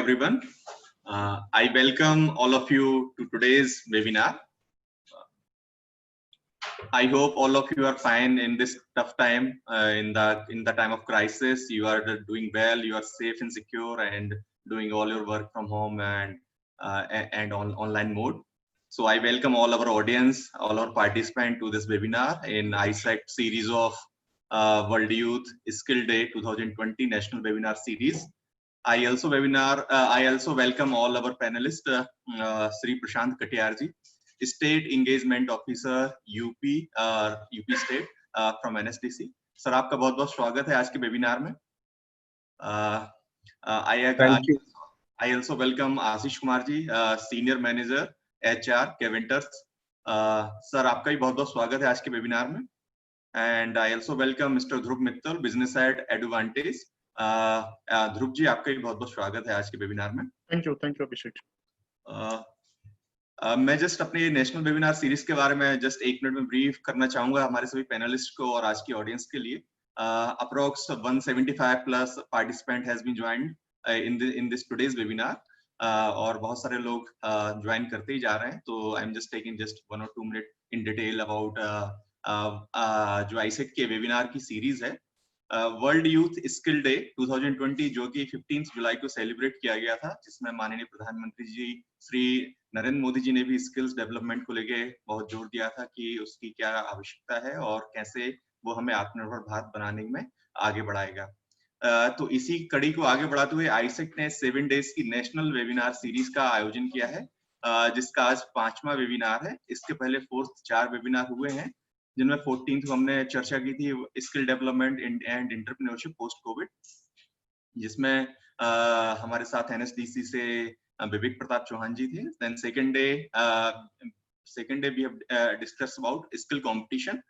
Everyone. I welcome all of you to today's webinar. I hope all of you are fine in this tough time. In the time of crisis, you are doing well. You are safe and secure, and doing all your work from home and on online mode. So I welcome all our audience, all our participants to this webinar in ISECT series of World Youth Skill Day 2020 National Webinar Series. I also welcome all our panelists, Sri Prashant Katiyar ji, State Engagement Officer UP State from NSDC. Sir आपका बहुत बहुत स्वागत है आज के webinar में. I also welcome Ashish Kumar ji, Senior Manager HR Caventers. Sir आपका भी बहुत बहुत स्वागत है आज के वेबिनार में. And I also welcome Mr. Dhruv Mittal, Business Head Advantage. Dhruv ji आपका भी बहुत बहुत स्वागत है आज के वेबिनार में. थैंक यू अभिषेक. मैं जस्ट अपने नेशनल वेबिनार सीरीज के बारे में जस्ट एक मिनट में ब्रीफ करना चाहूंगा हमारे सभी पैनलिस्ट को और आज की ऑडियंस के लिए. Approx 175 plus participant has been joined in this today's webinar और बहुत सारे लोग ज्वाइन करते ही जा रहे हैं. तो I am just taking just 1 or 2 minute in detail about जो आईसेक्ट के वेबिनार की सीरीज है वर्ल्ड यूथ स्किल डे 2020 जो कि 15 जुलाई को सेलिब्रेट किया गया था, जिसमें माननीय प्रधानमंत्री जी श्री नरेंद्र मोदी जी ने भी स्किल्स डेवलपमेंट को लेके बहुत जोर दिया था कि उसकी क्या आवश्यकता है और कैसे वो हमें आत्मनिर्भर भारत बनाने में आगे बढ़ाएगा. तो इसी कड़ी को आगे बढ़ाते हुए आईसेक्ट ने 7 डेज की नेशनल वेबिनार सीरीज का आयोजन किया है, जिसका आज 5वां वेबिनार है. इसके पहले 4 वेबिनार हुए हैं, जिनमें 14th को हमने चर्चा की थी skill development and entrepreneurship post Covid, जिसमें हमारे साथ एनएसडीसी से विवेक प्रताप चौहान जी थे. Then second day we have discuss about skill competition,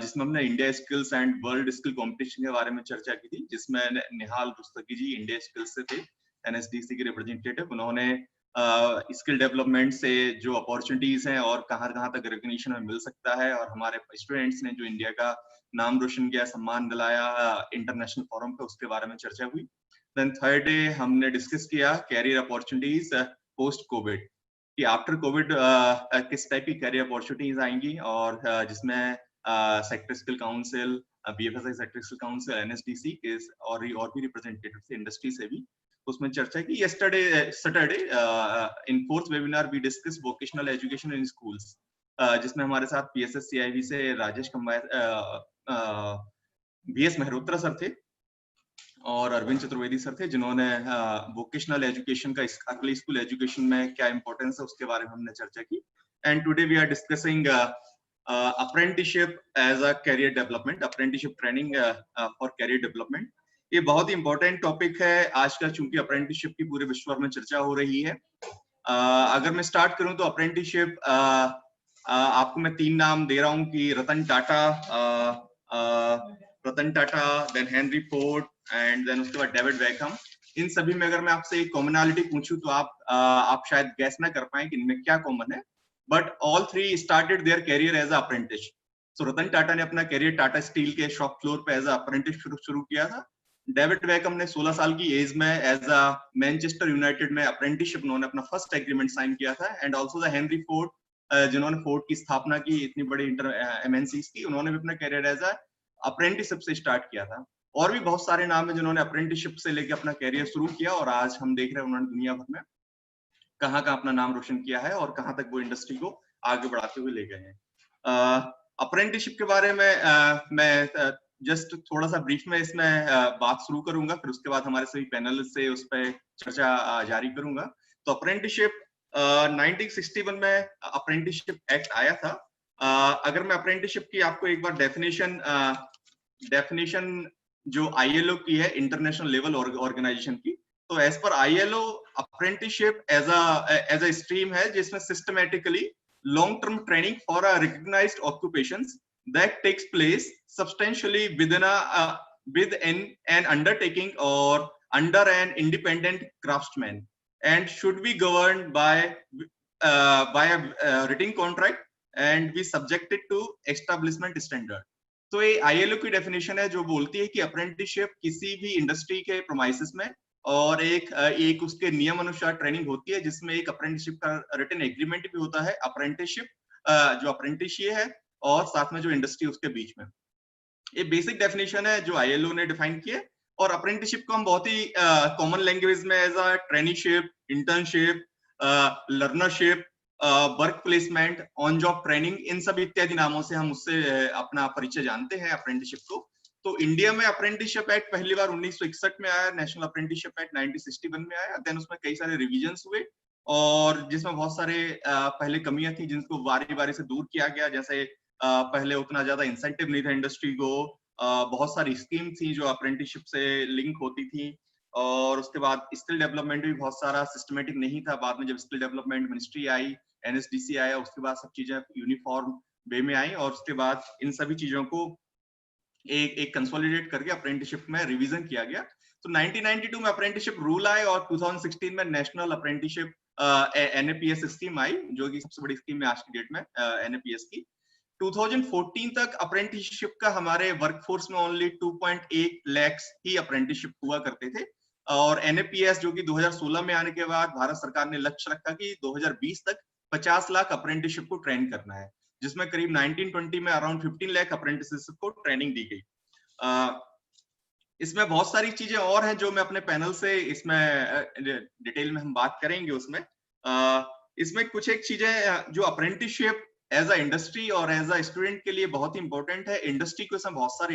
जिसमें हमने India skills and world skill competition के बारे में चर्चा की थी, जिसमें निहाल रुस्तगी जी इंडिया स्किल्स से थे, एनएसडीसी के रिप्रेजेंटेटिव. उन्होंने स्किल डेवलपमेंट से जो अपॉर्चुनिटीज हैं और कहाँ तक रिकॉग्निशन में मिल सकता है, और हमारे स्टूडेंट्स ने जो इंडिया का नाम रोशन किया, सम्मान दिलाया इंटरनेशनल फोरम पे, उसके बारे में चर्चा हुई. देन थर्ड डे हमने डिस्कस किया कैरियर अपॉर्चुनिटीज पोस्ट कोविड, कि आफ्टर कोविड किस टाइप की कैरियर अपॉर्चुनिटीज आएंगी, और जिसमें sector skill council, BFSI sector skill council, NSDC के और भी रिप्रेजेंटेटिव से इंडस्ट्री से भी उसमें चर्चा की. Saturday in 4th webinar we discuss vocational education in schools, जिसमें हमारे साथ पीएसएससीआईबी से राजेश बीएस मेहरोत्रा सर थे और अरविंद चतुर्वेदी सर थे, जिन्होंने वोकेशनल एजुकेशन का अर्ली स्कूल एजुकेशन में क्या इंपॉर्टेंस है उसके बारे में हमने चर्चा की. And today we are discussing apprenticeship as a career development, apprenticeship training for career development. ये बहुत ही इंपॉर्टेंट टॉपिक है आज का, चूंकि अप्रेंटिसशिप की पूरे विश्व भर में चर्चा हो रही है. अगर मैं स्टार्ट करूं तो अप्रेंटिसशिप आपको मैं 3 नाम दे रहा हूं कि Ratan Tata, then Henry Ford and then उसके बाद डेविड बेकहम. इन सभी में अगर मैं आपसे एक कॉमनैलिटी पूछूं तो आप शायद गैस ना कर पाए कि इनमें क्या कॉमन है, but all 3 started their career as a apprentice. So Ratan Tata ने अपना कैरियर टाटा स्टील के शॉप फ्लोर पे एज अ अप्रेंटिस शुरू किया था. डेविड बेकहम ने 16 साल की एज में एज अ मैनचेस्टर यूनाइटेड में अप्रेंटिसशिप उन्होंने अपना फर्स्ट एग्रीमेंट साइन किया था. And also the Henry Ford, जिन्होंने फोर्ड की स्थापना की, इतनी बड़ी एमएनसीज की, उन्होंने भी अपना कैरियर एज अ अप्रेंटिसशिप से स्टार्ट किया था. और भी बहुत सारे नाम है जिन्होंने अप्रेंटिसशिप से लेकर अपना कैरियर शुरू किया, और आज हम देख रहे हैं उन्होंने दुनिया भर में कहाँ अपना नाम रोशन किया है और कहाँ तक वो इंडस्ट्री को आगे बढ़ाते हुए ले गए हैं. अप्रेंटिसशिप के बारे में मैं जस्ट थोड़ा सा ब्रीफ में इसमें बात शुरू करूंगा, फिर उसके बाद हमारे सभी पैनल से उस पर चर्चा जारी करूंगा. तो अप्रेंटिसशिप 1961 में अप्रेंटिसशिप एक्ट आया था. अगर मैं अप्रेंटिसशिप की आपको एक बार डेफिनेशन जो आईएलओ की है, इंटरनेशनल लेवल ऑर्गेनाइजेशन की, तो as per ILO apprenticeship as a stream है जिसमें systematically long term training for a recognized occupations that takes place substantially within an undertaking or under an independent craftsman and should be governed by a written contract and be subjected to establishment standard. तो ये ILO की definition है जो बोलती है कि apprenticeship किसी भी इंडस्ट्री के प्रोमाइसेस में और एक उसके नियम अनुसार ट्रेनिंग होती है, जिसमें एक अप्रेंटिसशिप का रिटन एग्रीमेंट भी होता है, अप्रेंटिसशिप जो अप्रेंटिस ये है और साथ में जो इंडस्ट्री उसके बीच में। ये बेसिक डेफिनेशन है जो आईएलओ ने डिफाइन किया है। और अप्रेंटिसशिप को हम बहुत ही कॉमन लैंग्वेज में as a traineeship, internship, learnership, work placement, on job training, इन सब इत्यादि नामों से हम उससे अपना परिचय जानते हैं अप्रेंटिसशिप को। तो इंडिया में अप्रेंटिसशिप एक्ट पहली बार 1961 में आया, नेशनल अप्रेंटिसशिप एक्ट 1961 में आया, देन उसमें कई सारे रिविजन्स हुए और जिसमें बहुत सारे पहले कमियां थी जिनको बारी बारी से दूर किया गया। जैसे पहले उतना ज्यादा इंसेंटिव नहीं था इंडस्ट्री को, बहुत सारी स्कीम थी जो अप्रेंटिसशिप से लिंक होती थी, और उसके बाद स्किल डेवलपमेंट भी बहुत सारा सिस्टमेटिक नहीं था। बाद में जब स्किल डेवलपमेंट मिनिस्ट्री आई, एनएसडीसी आया, उसके बाद सब चीजें यूनिफॉर्म वे में आई और उसके बाद इन सभी चीजों को एक कंसोलिडेट करके अप्रेंटिसशिप में रिवीजन किया गया। तो 1992 में अप्रेंटिसशिप रूल आए और 2016 में नेशनल अप्रेंटिसशिप एनएपीएस स्कीम आई, जो कि सबसे बड़ी स्कीम है आज की डेट में एनएपीएस की। 2014 तक अप्रेंटिसशिप का हमारे वर्कफोर्स में ओनली 2.8 लाख ही अप्रेंटिसशिप हुआ करते थे, और एनएपीएस जो कि 2016 में आने के बाद भारत सरकार ने लक्ष्य रखा कि 2020 तक 50 लाख अप्रेंटिसशिप को ट्रेन करना है, जिसमें करीब 1920 में अराउंड 15 लाख अप्रेंटिस को ट्रेनिंग दी गई। इसमें बहुत सारी चीजें और हैं जो मैं अपने पैनल से इसमें डिटेल में हम बात करेंगे। उसमें इसमें कुछ एक चीजें जो अप्रेंटिसशिप एज अ इंडस्ट्री और एज अ स्टूडेंट के लिए बहुत ही इंपॉर्टेंट है। इंडस्ट्री को इसमें बहुत सारे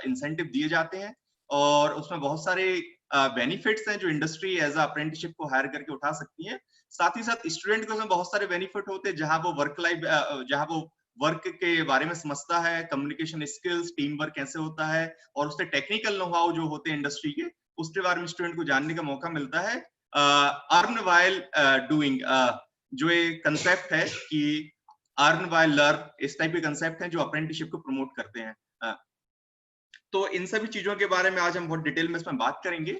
इंसेंटिव दिए जाते हैं और उसमें बहुत सारे बेनिफिट्स हैं जो इंडस्ट्री एज अ अप्रेंटिसशिप को हायर करके उठा सकती है। साथ ही साथ स्टूडेंट को इसमें बहुत सारे बेनिफिट होते हैं, जहां वो वर्क के बारे में समझता है, कम्युनिकेशन स्किल्स, टीम वर्क कैसे होता है, और उससे टेक्निकल नो हाउ जो होते हैं इंडस्ट्री के, उसके बारे में स्टूडेंट को जानने का मौका मिलता है। अर्न वाइल डूइंग, जो एक कंसेप्ट है कि अर्न वाइल लर्न, इस टाइप के कंसेप्ट हैं जो अप्रेंटिसशिप को प्रमोट करते हैं। तो इन सभी चीजों के बारे में आज हम बहुत डिटेल में इसमें बात करेंगे।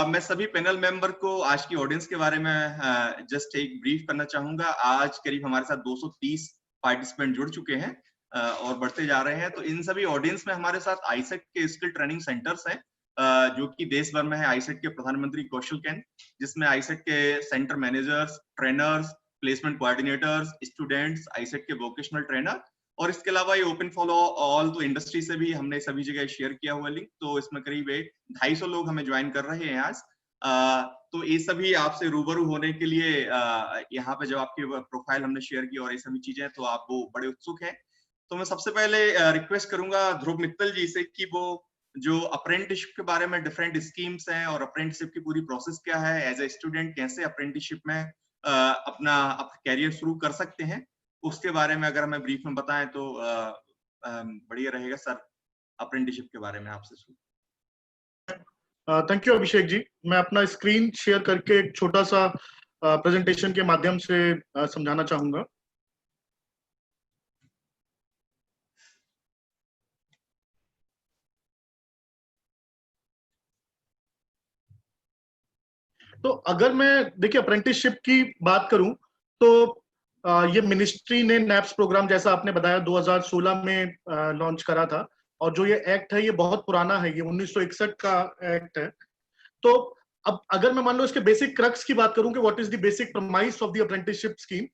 मैं सभी पैनल मेंबर को आज की ऑडियंस के बारे में जस्ट एक ब्रीफ करना चाहूंगा। आज करीब हमारे साथ 230 पार्टिसिपेंट जुड़ चुके हैं और बढ़ते जा रहे हैं। तो इन सभी ऑडियंस में हमारे साथ आईसेट के स्किल ट्रेनिंग सेंटर्स हैं, जो कि देश भर में है। आईसेट के प्रधानमंत्री कौशल केंद्र, जिसमें आईसेट के centre managers, trainers, placement coordinators, students, AISECT के वोकेशनल ट्रेनर, और इसके अलावा ये ओपन फॉर ऑल तो इंडस्ट्री से भी हमने सभी जगह शेयर किया हुआ लिंक। तो इसमें करीब 250 लोग हमें ज्वाइन कर रहे हैं आज। तो ये सभी आपसे रूबरू होने के लिए यहाँ पे जब आपकी प्रोफाइल हमने शेयर की और ये सभी चीजें, तो आप वो बड़े उत्सुक हैं। तो मैं सबसे पहले रिक्वेस्ट करूंगा ध्रुव मित्तल जी से कि वो जो अप्रेंटिसशिप के बारे में डिफरेंट स्कीम्स हैं और अप्रेंटिसशिप की पूरी प्रोसेस क्या है, एज ए स्टूडेंट कैसे अप्रेंटिसशिप में अपना कैरियर शुरू कर सकते हैं, उसके बारे में अगर हमें ब्रीफ में बताएं तो बढ़िया रहेगा सर। अप्रेंटिसशिप के बारे में आपसे थैंक यू अभिषेक जी। मैं अपना स्क्रीन शेयर करके एक छोटा सा प्रेजेंटेशन के माध्यम से समझाना चाहूंगा। तो अगर मैं देखिए अप्रेंटिसशिप की बात करूं तो ये मिनिस्ट्री ने नैप्स प्रोग्राम, जैसा आपने बताया, 2016 में लॉन्च करा था। और जो ये एक्ट है ये बहुत पुराना है, ये 1961 का एक्ट है। तो अब अगर मैं मान लो इसके बेसिक क्रक्स की बात करूं कि what is the basic promise of the apprenticeship scheme,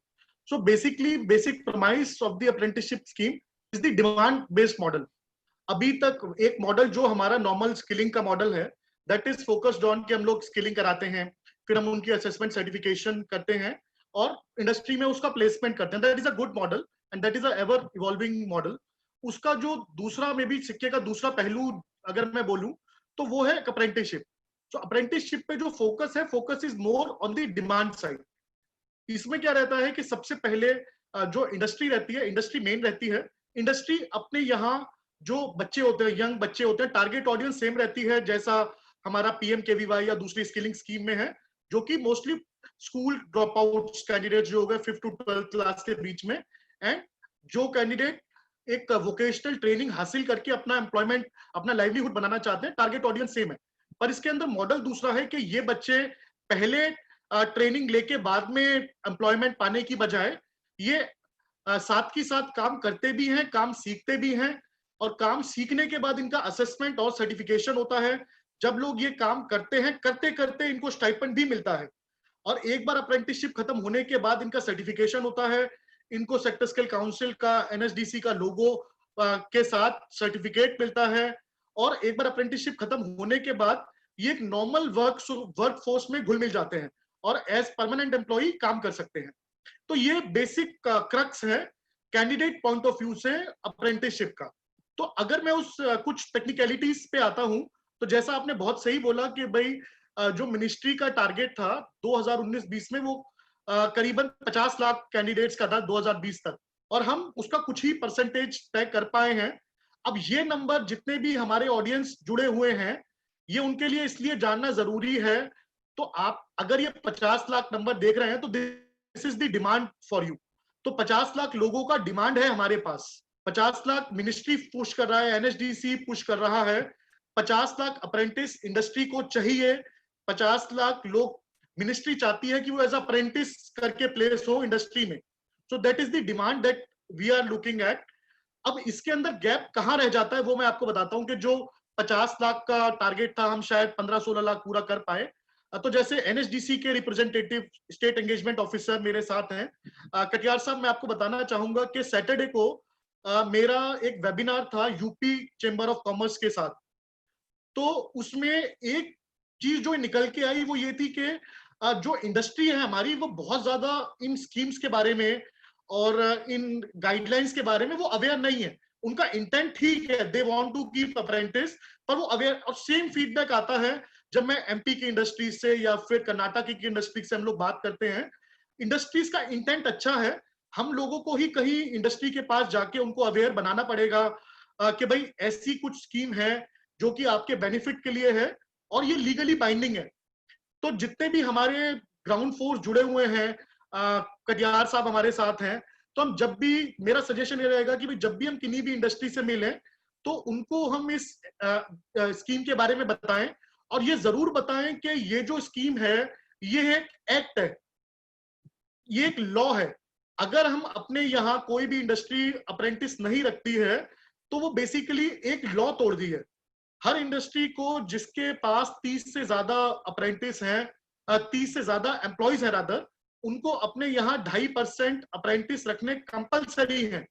so basically basic promise of the apprenticeship scheme is the demand based model. अभी तक एक मॉडल जो हमारा नॉर्मल स्किलिंग का मॉडल है, दैट इज फोकस्ड ऑन कि हम लोग स्किलिंग कराते हैं, फिर हम उनकी असेसमेंट सर्टिफिकेशन करते हैं और इंडस्ट्री में उसका प्लेसमेंट करते हैं। That is a good model and that is a ever evolving model. उसका जो दूसरा में भी सिक्के का दूसरा पहलू अगर मैं बोलूं तो वो है अप्रेंटिसशिप। तो अप्रेंटिसशिप पे जो फोकस है, focus is more on the demand side. इसमें क्या रहता है कि सबसे पहले जो इंडस्ट्री रहती है, इंडस्ट्री मेन रहती है। इंडस्ट्री अपने यहाँ जो बच्चे होते हैं, यंग बच्चे होते हैं, टारगेट ऑडियंस सेम रहती है जैसा हमारा पीएमकेवीवाई या दूसरी स्किलिंग स्कीम में है, जो कि mostly school drop out candidate जो हो गए 5th to 12th क्लास के बीच में, एंड जो कैंडिडेट एक वोकेशनल ट्रेनिंग हासिल करके अपना एम्प्लॉयमेंट, अपना लाइवलीहुड बनाना चाहते हैं, टारगेट ऑडियंस सेम है। पर इसके अंदर मॉडल दूसरा है कि ये बच्चे पहले ट्रेनिंग लेके बाद में एम्प्लॉयमेंट पाने की बजाय ये साथ की साथ काम करते भी हैं, काम सीखते भी हैं, और काम सीखने के बाद इनका असेसमेंट और सर्टिफिकेशन होता है। जब लोग ये काम करते हैं, करते करते इनको स्टाइपेंड भी मिलता है, और एक बार अप्रेंटिसशिप खत्म होने के बाद इनका सर्टिफिकेशन होता है, इनको सेक्टर स्किल काउंसिल का, एनएसडीसी का लोगो के साथ सर्टिफिकेट मिलता है, और एक बार अप्रेंटिसशिप खत्म होने के बाद ये एक नॉर्मल वर्क फोर्स में घुल मिल जाते हैं और एज परमानेंट एम्प्लॉई काम कर सकते हैं। तो ये बेसिक क्रक्स है कैंडिडेट पॉइंट ऑफ व्यू से अप्रेंटिसशिप का। तो अगर मैं उस कुछ टेक्निकलिटीज पे आता हूं, तो जैसा आपने बहुत सही बोला कि भाई जो मिनिस्ट्री का टारगेट था 2019-20 में, वो करीबन 50 लाख कैंडिडेट्स का था 2020 तक, और हम उसका कुछ ही परसेंटेज तय कर पाए हैं। अब ये नंबर जितने भी हमारे ऑडियंस जुड़े हुए हैं, ये उनके लिए इसलिए जानना जरूरी है। तो आप अगर ये 50 लाख नंबर देख रहे हैं, तो this is the demand for you. तो 50 लाख लोगों का डिमांड है हमारे पास। 50 लाख मिनिस्ट्री पुश कर रहा है, एनएसडीसी पुश कर रहा है, 50 लाख अप्रेंटिस इंडस्ट्री को चाहिए, 50 लाख लोग मिनिस्ट्री चाहती है कि वो एज अप्रेंटिस करके प्लेस हो इंडस्ट्री में। So that is the demand that we are looking at. अब इसके अंदर गैप कहां रह जाता है वो मैं आपको बताता हूं कि जो 50 लाख का टारगेट था, हम शायद 15-16 लाख पूरा कर पाए। तो जैसे एनएसडीसी के रिप्रेजेंटेटिव स्टेट एंगेजमेंट ऑफिसर मेरे साथ हैं, कटियार साहब, मैं आपको बताना चाहूंगा कि सैटरडे को मेरा एक वेबिनार था यूपी चेंबर ऑफ कॉमर्स के साथ। तो उसमें एक चीज जो निकल के आई वो ये थी कि जो इंडस्ट्री है हमारी, वो बहुत ज्यादा इन स्कीम्स के बारे में और इन गाइडलाइंस के बारे में वो अवेयर नहीं है। उनका इंटेंट ठीक है, they want to keep apprentice, पर वो अवेयर, और सेम फीडबैक आता है जब मैं एमपी की इंडस्ट्री से या फिर कर्नाटक की इंडस्ट्री से हम लोग बात करते हैं। इंडस्ट्रीज का इंटेंट अच्छा है, हम लोगों को ही कहीं इंडस्ट्री के पास जाके उनको अवेयर बनाना पड़ेगा कि भाई ऐसी कुछ स्कीम है जो कि आपके बेनिफिट के लिए है और ये लीगली बाइंडिंग है। तो जितने भी हमारे ग्राउंड फोर्स जुड़े हुए हैं, कटियार साहब हमारे साथ हैं, तो हम जब भी, मेरा सजेशन ये रहेगा कि जब भी हम किन्हीं भी इंडस्ट्री से मिलें तो उनको हम इस स्कीम के बारे में बताएं, और ये जरूर बताएं कि ये जो स्कीम है ये एक एक्ट है, ये एक लॉ है। अगर हम अपने यहाँ कोई भी इंडस्ट्री अप्रेंटिस नहीं रखती है तो वो बेसिकली एक लॉ तोड़ दी है। हर इंडस्ट्री को जिसके पास 30 से ज्यादा अप्रेंटिस हैं, 30 से ज्यादा एम्प्लॉइज हैं रादर, उनको अपने यहाँ 2.5% अप्रेंटिस रखने कंपलसरी है,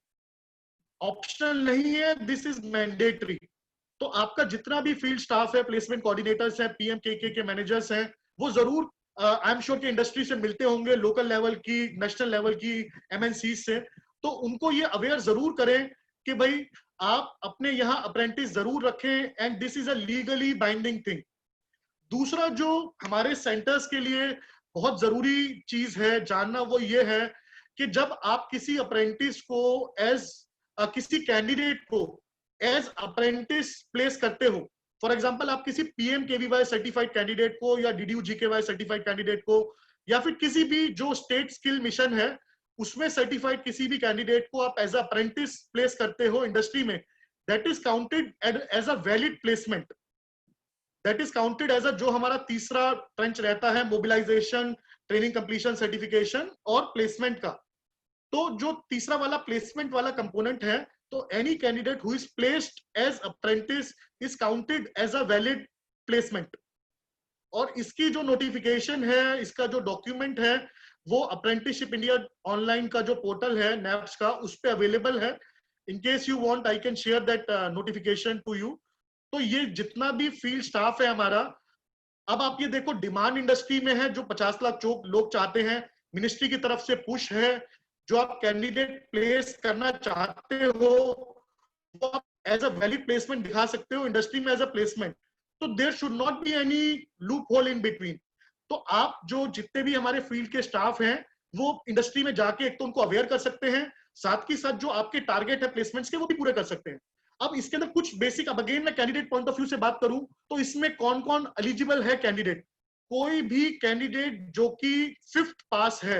ऑप्शनल नहीं है, दिस इज मैंडेटरी। तो आपका जितना भी फील्ड स्टाफ है, प्लेसमेंट कोऑर्डिनेटर्स हैं, पीएमकेके के मैनेजर्स हैं, वो जरूर आई एम श्योर कि इंडस्ट्री से मिलते होंगे, लोकल लेवल की, नेशनल लेवल की एमएनसी से। तो उनको ये अवेयर जरूर करें कि भाई आप अपने यहाँ अप्रेंटिस जरूर रखें, and this is a legally binding thing. दूसरा जो हमारे सेंटर्स के लिए बहुत जरूरी चीज है जानना, वो ये है कि जब आप किसी अप्रेंटिस को एज किसी कैंडिडेट को एज अप्रेंटिस प्लेस करते हो, फॉर एग्जांपल आप किसी पीएमकेवीवाई सर्टिफाइड कैंडिडेट को या डीडीयू-जीकेवाई सर्टिफाइड कैंडिडेट को या फिर किसी भी जो स्टेट स्किल मिशन है उसमें सर्टिफाइड किसी भी कैंडिडेट को आप एज अप्रेंटिस प्लेस करते हो इंडस्ट्री में, that is counted as a valid placement. That is counted as a, जो हमारा तीसरा ट्रेंच रहता है, मोबिलाइजेशन, ट्रेनिंग कंप्लीशन सर्टिफिकेशन और प्लेसमेंट का। तो जो तीसरा वाला प्लेसमेंट वाला कंपोनेंट है, तो any candidate who is placed as apprentice is counted as a valid placement. और इसकी जो नोटिफिकेशन है, इसका जो डॉक्यूमेंट है, वो अप्रेंटिसशिप इंडिया ऑनलाइन का जो पोर्टल है नैप्स का, उस पे अवेलेबल है। In case you want I can share that notification to you. तो ये जितना भी फील्ड स्टाफ है हमारा, अब आप ये देखो डिमांड इंडस्ट्री में है, जो 50 लाख लोग चाहते हैं, मिनिस्ट्री की तरफ से पुश है, जो आप कैंडिडेट प्लेस करना चाहते हो वो आप एज अ वैलिड प्लेसमेंट दिखा सकते हो इंडस्ट्री में एज अ प्लेसमेंट। तो there should not be any loophole in between. तो आप जो जितने भी हमारे फील्ड के स्टाफ हैं वो इंडस्ट्री में जाके एक तो उनको अवेयर कर सकते हैं, साथ ही साथ जो आपके टारगेट है प्लेसमेंट्स के वो भी पूरे कर सकते हैं। अब इसके अंदर कुछ बेसिक, अब अगेन मैं कैंडिडेट पॉइंट ऑफ व्यू से बात करूं तो इसमें कौन कौन एलिजिबल है कैंडिडेट। कोई भी कैंडिडेट जो कि 5th पास है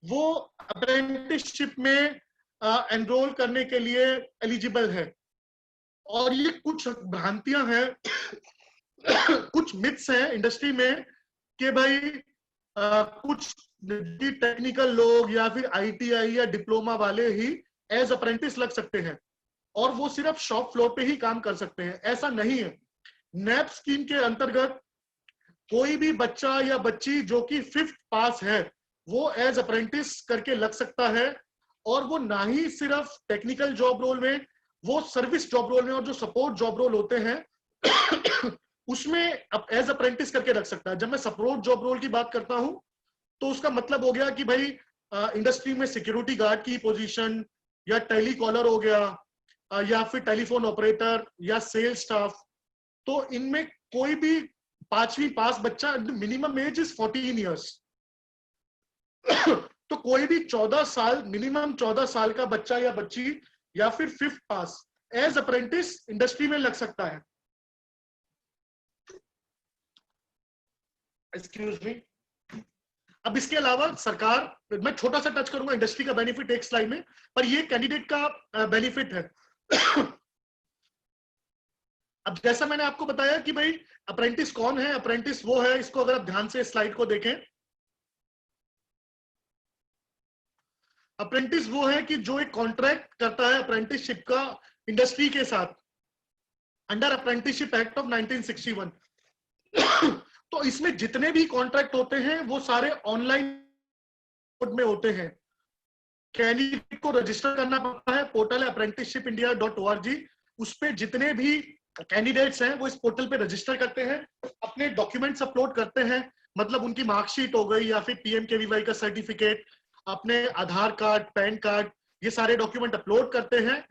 वो अप्रेंटिसशिप में एनरोल करने के लिए एलिजिबल है। और ये कुछ भ्रांतियां हैं कुछ मिथ्स हैं इंडस्ट्री में कि भाई कुछ टेक्निकल लोग या फिर आईटीआई या डिप्लोमा वाले ही एज अप्रेंटिस लग सकते हैं और वो सिर्फ शॉप फ्लोर पे ही काम कर सकते हैं। ऐसा नहीं है। नैप स्कीम के अंतर्गत कोई भी बच्चा या बच्ची जो कि 5th पास है वो एज अप्रेंटिस करके लग सकता है, और वो ना ही सिर्फ टेक्निकल जॉब रोल में, वो सर्विस जॉब रोल में और जो सपोर्ट जॉब रोल होते हैं उसमें एज अप्रेंटिस करके रख सकता है। जब मैं सपोर्ट जॉब रोल की बात करता हूं तो उसका मतलब हो गया कि भाई इंडस्ट्री में सिक्योरिटी गार्ड की पोजीशन, या टेलीकॉलर हो गया, या फिर टेलीफोन ऑपरेटर या सेल्स स्टाफ। तो इनमें कोई भी 5वीं पास बच्चा, मिनिमम एज इज 14 ईयर्स तो कोई भी 14 साल, मिनिमम 14 साल का बच्चा या बच्ची या फिर 5th पास एज अप्रेंटिस इंडस्ट्री में लग सकता है। Excuse me. अब इसके अलावा सरकार, मैं छोटा सा टच करूंगा इंडस्ट्री का बेनिफिट एक स्लाइड में, पर ये कैंडिडेट का बेनिफिट है। अब जैसा मैंने आपको बताया कि भाई अप्रेंटिस कौन है, अप्रेंटिस वो है, इसको अगर आप ध्यान से स्लाइड को देखें, अप्रेंटिस वो है कि जो एक कॉन्ट्रैक्ट करता है अप्रेंटिसशिप का इंडस्ट्री के साथ अंडर अप्रेंटिसशिप एक्ट ऑफ 1961। तो इसमें जितने भी कॉन्ट्रैक्ट होते हैं वो सारे ऑनलाइन में होते हैं। कैंडिडेट को रजिस्टर करना पड़ता है, पोर्टल है apprenticeshipindia.org, उस पे जितने भी कैंडिडेट्स हैं वो इस पोर्टल पे रजिस्टर करते हैं, अपने डॉक्यूमेंट्स अपलोड करते हैं, मतलब उनकी मार्कशीट हो गई या फिर PMKVY का सर्टिफिकेट, अपने आधार कार्ड, पैन कार्ड, ये सारे डॉक्यूमेंट अपलोड करते हैं।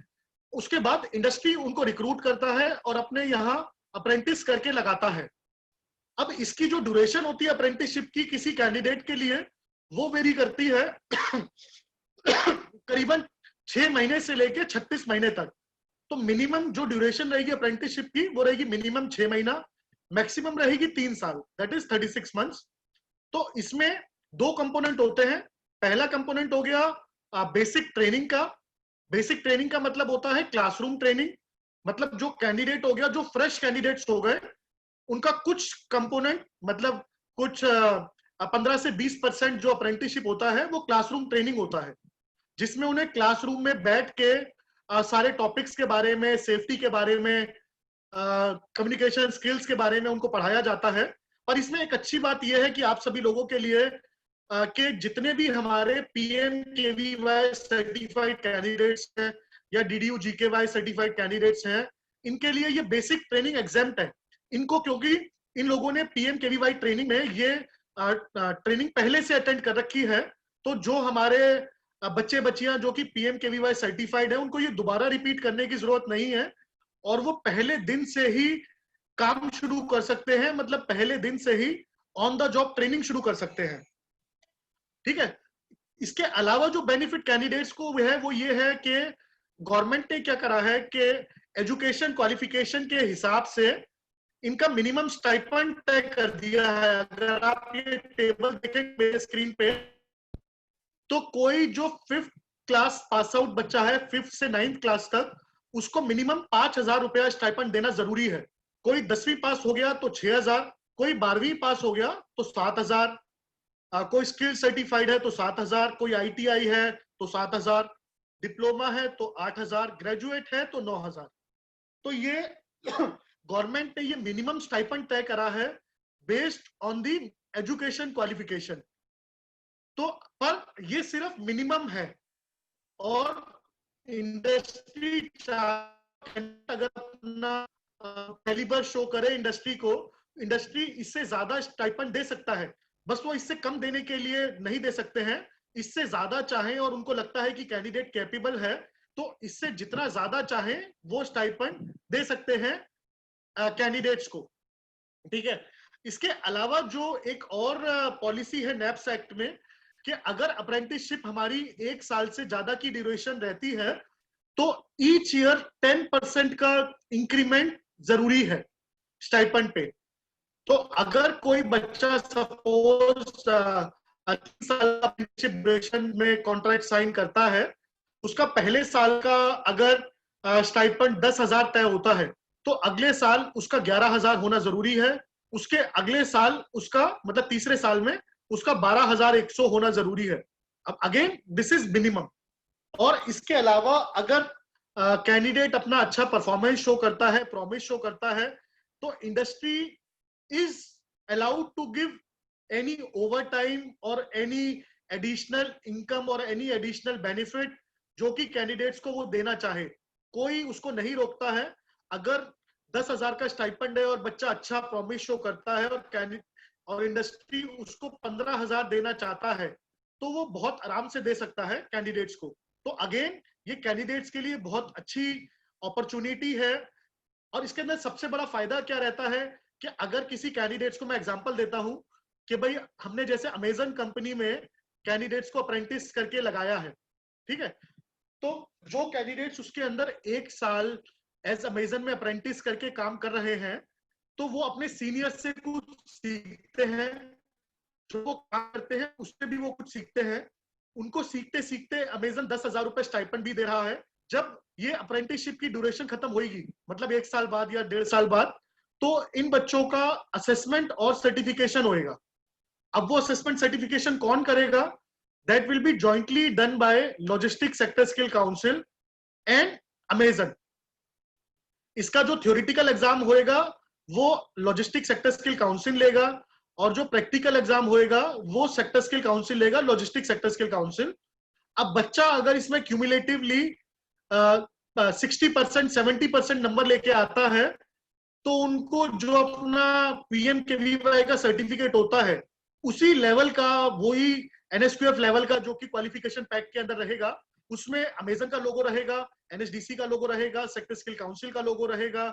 उसके बाद इंडस्ट्री उनको रिक्रूट करता है और अपने यहाँ अप्रेंटिस करके लगाता है। अब इसकी जो ड्यूरेशन होती है अप्रेंटिसशिप की किसी कैंडिडेट के लिए, वो वेरी करती है करीबन 6 महीने से लेके 36 महीने तक। तो मिनिमम जो ड्यूरेशन रहेगी अप्रेंटिसशिप की वो रहेगी मिनिमम 6 महीना, मैक्सिमम रहेगी 3 साल, दैट इज 36 मंथ्स। तो इसमें 2 कंपोनेंट होते हैं। पहला कंपोनेंट हो गया बेसिक ट्रेनिंग का। बेसिक ट्रेनिंग का मतलब होता है क्लासरूम ट्रेनिंग, मतलब जो कैंडिडेट हो गया, जो फ्रेश कैंडिडेट्स हो गए, उनका कुछ कंपोनेंट, मतलब कुछ 15 से 20% जो अप्रेंटिसशिप होता है वो क्लासरूम ट्रेनिंग होता है, जिसमें उन्हें क्लासरूम में बैठ के सारे टॉपिक्स के बारे में, सेफ्टी के बारे में, कम्युनिकेशन स्किल्स के बारे में उनको पढ़ाया जाता है। और इसमें एक अच्छी बात यह है कि आप सभी लोगों के लिए कि जितने भी हमारे PMKVY सर्टिफाइड कैंडिडेट्स हैं या DDU GKY सर्टिफाइड कैंडिडेट्स हैं, इनके लिए ये बेसिक ट्रेनिंग एग्जेम्प्ट है। इनको, क्योंकि इन लोगों ने PMKVY ट्रेनिंग में ये ट्रेनिंग पहले से अटेंड कर रखी है, तो जो हमारे बच्चे बच्चियां जो कि PMKVY सर्टिफाइड है, उनको ये दोबारा रिपीट करने की जरूरत नहीं है, और वो पहले दिन से ही काम शुरू कर सकते हैं, मतलब पहले दिन से ही ऑन द जॉब ट्रेनिंग शुरू कर सकते हैं। ठीक है। इसके अलावा जो बेनिफिट कैंडिडेट्स को है वो ये है कि गवर्नमेंट ने क्या करा है कि एजुकेशन क्वालिफिकेशन के हिसाब से इनका मिनिमम स्टाइपेंड तय कर दिया है। अगर आप ये टेबल देखें स्क्रीन पे, तो कोई जो 5th क्लास पास आउट बच्चा है, 5th से 9th क्लास तक, उसको मिनिमम 5,000 रुपया स्टाइपेंड देना जरूरी है। कोई 10वीं पास हो गया तो 6,000, कोई 12वीं पास हो गया तो 7,000, कोई स्किल सर्टिफाइड है तो 7,000, कोई ITI है तो 7,000, डिप्लोमा है तो 8,000, ग्रेजुएट है तो 9,000। तो ये गवर्नमेंट ने ये मिनिमम स्टाइपेंड तय करा है based on the education qualification. तो पर ये सिर्फ मिनिमम है, और इंडस्ट्री अगर अपना कैलिबर शो करे इंडस्ट्री को, इंडस्ट्री इससे ज्यादा स्टाइपेंड दे सकता है, बस वो इससे कम देने के लिए नहीं दे सकते हैं। इससे ज्यादा चाहें और उनको लगता है कि कैंडिडेट कैपेबल है, तो इससे जितना ज्यादा चाहें वो स्टाइपेंड दे सकते हैं कैंडिडेट्स को। ठीक है। इसके अलावा जो एक और पॉलिसी है नैप्स एक्ट में, कि अगर अप्रेंटिसशिप हमारी 1 साल से ज्यादा की ड्यूरेशन रहती है तो ईच ईयर 10% का इंक्रीमेंट जरूरी है स्टाइपेंड पे। तो अगर कोई बच्चा सपोज 3 साल अप्रेंटिसशिप ड्यूरेशन में कॉन्ट्रैक्ट साइन करता है, उसका पहले साल का अगर स्टाइपेंड 10,000 तय होता है तो अगले साल उसका 11,000 होना जरूरी है। उसके अगले साल उसका, मतलब तीसरे साल में उसका 12,100 होना जरूरी है। अब अगेन दिस इज मिनिमम। और इसके अलावा अगर कैंडिडेट अपना अच्छा परफॉर्मेंस शो करता है, प्रॉमिस शो करता है, तो industry is allowed to give any overtime और एनी एडिशनल इनकम और एनी एडिशनल बेनिफिट जो कि कैंडिडेट्स को वो देना चाहे, कोई उसको नहीं रोकता है। अगर 10,000 का स्टाइपेंड है और बच्चा अच्छा प्रॉमिस शो करता है और इंडस्ट्री उसको 15,000 देना चाहता है, तो वो बहुत आराम से दे सकता है कैंडिडेट्स को। तो अगेन ये कैंडिडेट्स के लिए बहुत अच्छी अपॉर्चुनिटी है। और इसके अंदर सबसे बड़ा फायदा क्या रहता है कि अगर किसी कैंडिडेट्स को, मैं एग्जांपल देता हूं कि भाई हमने जैसे अमेजन कंपनी में कैंडिडेट्स को अप्रेंटिस करके लगाया है, ठीक है, तो जो कैंडिडेट्स उसके अंदर 1 साल एज अमेजन में अप्रेंटिस करके काम कर रहे हैं, तो वो अपने सीनियर से कुछ सीखते हैं, जो वो काम करते हैं उससे भी वो कुछ सीखते हैं। उनको सीखते सीखते अमेजन 10,000 रुपए स्टाइपेंड भी दे रहा है। जब ये अप्रेंटिसशिप की ड्यूरेशन खत्म होगी, मतलब 1 साल बाद या 1.5 साल बाद, तो इन बच्चों का असेसमेंट और सर्टिफिकेशन होएगा। अब वो असेसमेंट सर्टिफिकेशन कौन करेगा? That will be jointly done by logistic sector skill council and Amazon. इसका जो थ्योरेटिकल एग्जाम होएगा वो लॉजिस्टिक सेक्टर स्किल काउंसिल लेगा, और जो प्रैक्टिकल एग्जाम होएगा वो सेक्टर स्किल काउंसिल लेगा, लॉजिस्टिक सेक्टर स्किल काउंसिल। अब बच्चा अगर इसमें क्यूमुलेटिवली 60%, 70% नंबर लेके आता है, तो उनको जो अपना PMKVY का सर्टिफिकेट होता है, उसी लेवल का, वही NSQF लेवल का जो कि क्वालिफिकेशन पैक के अंदर रहेगा, उसमें अमेजन का लोगो रहेगा, NSDC का लोगो रहेगा, सेक्टर स्किल काउंसिल का लोगो रहेगा,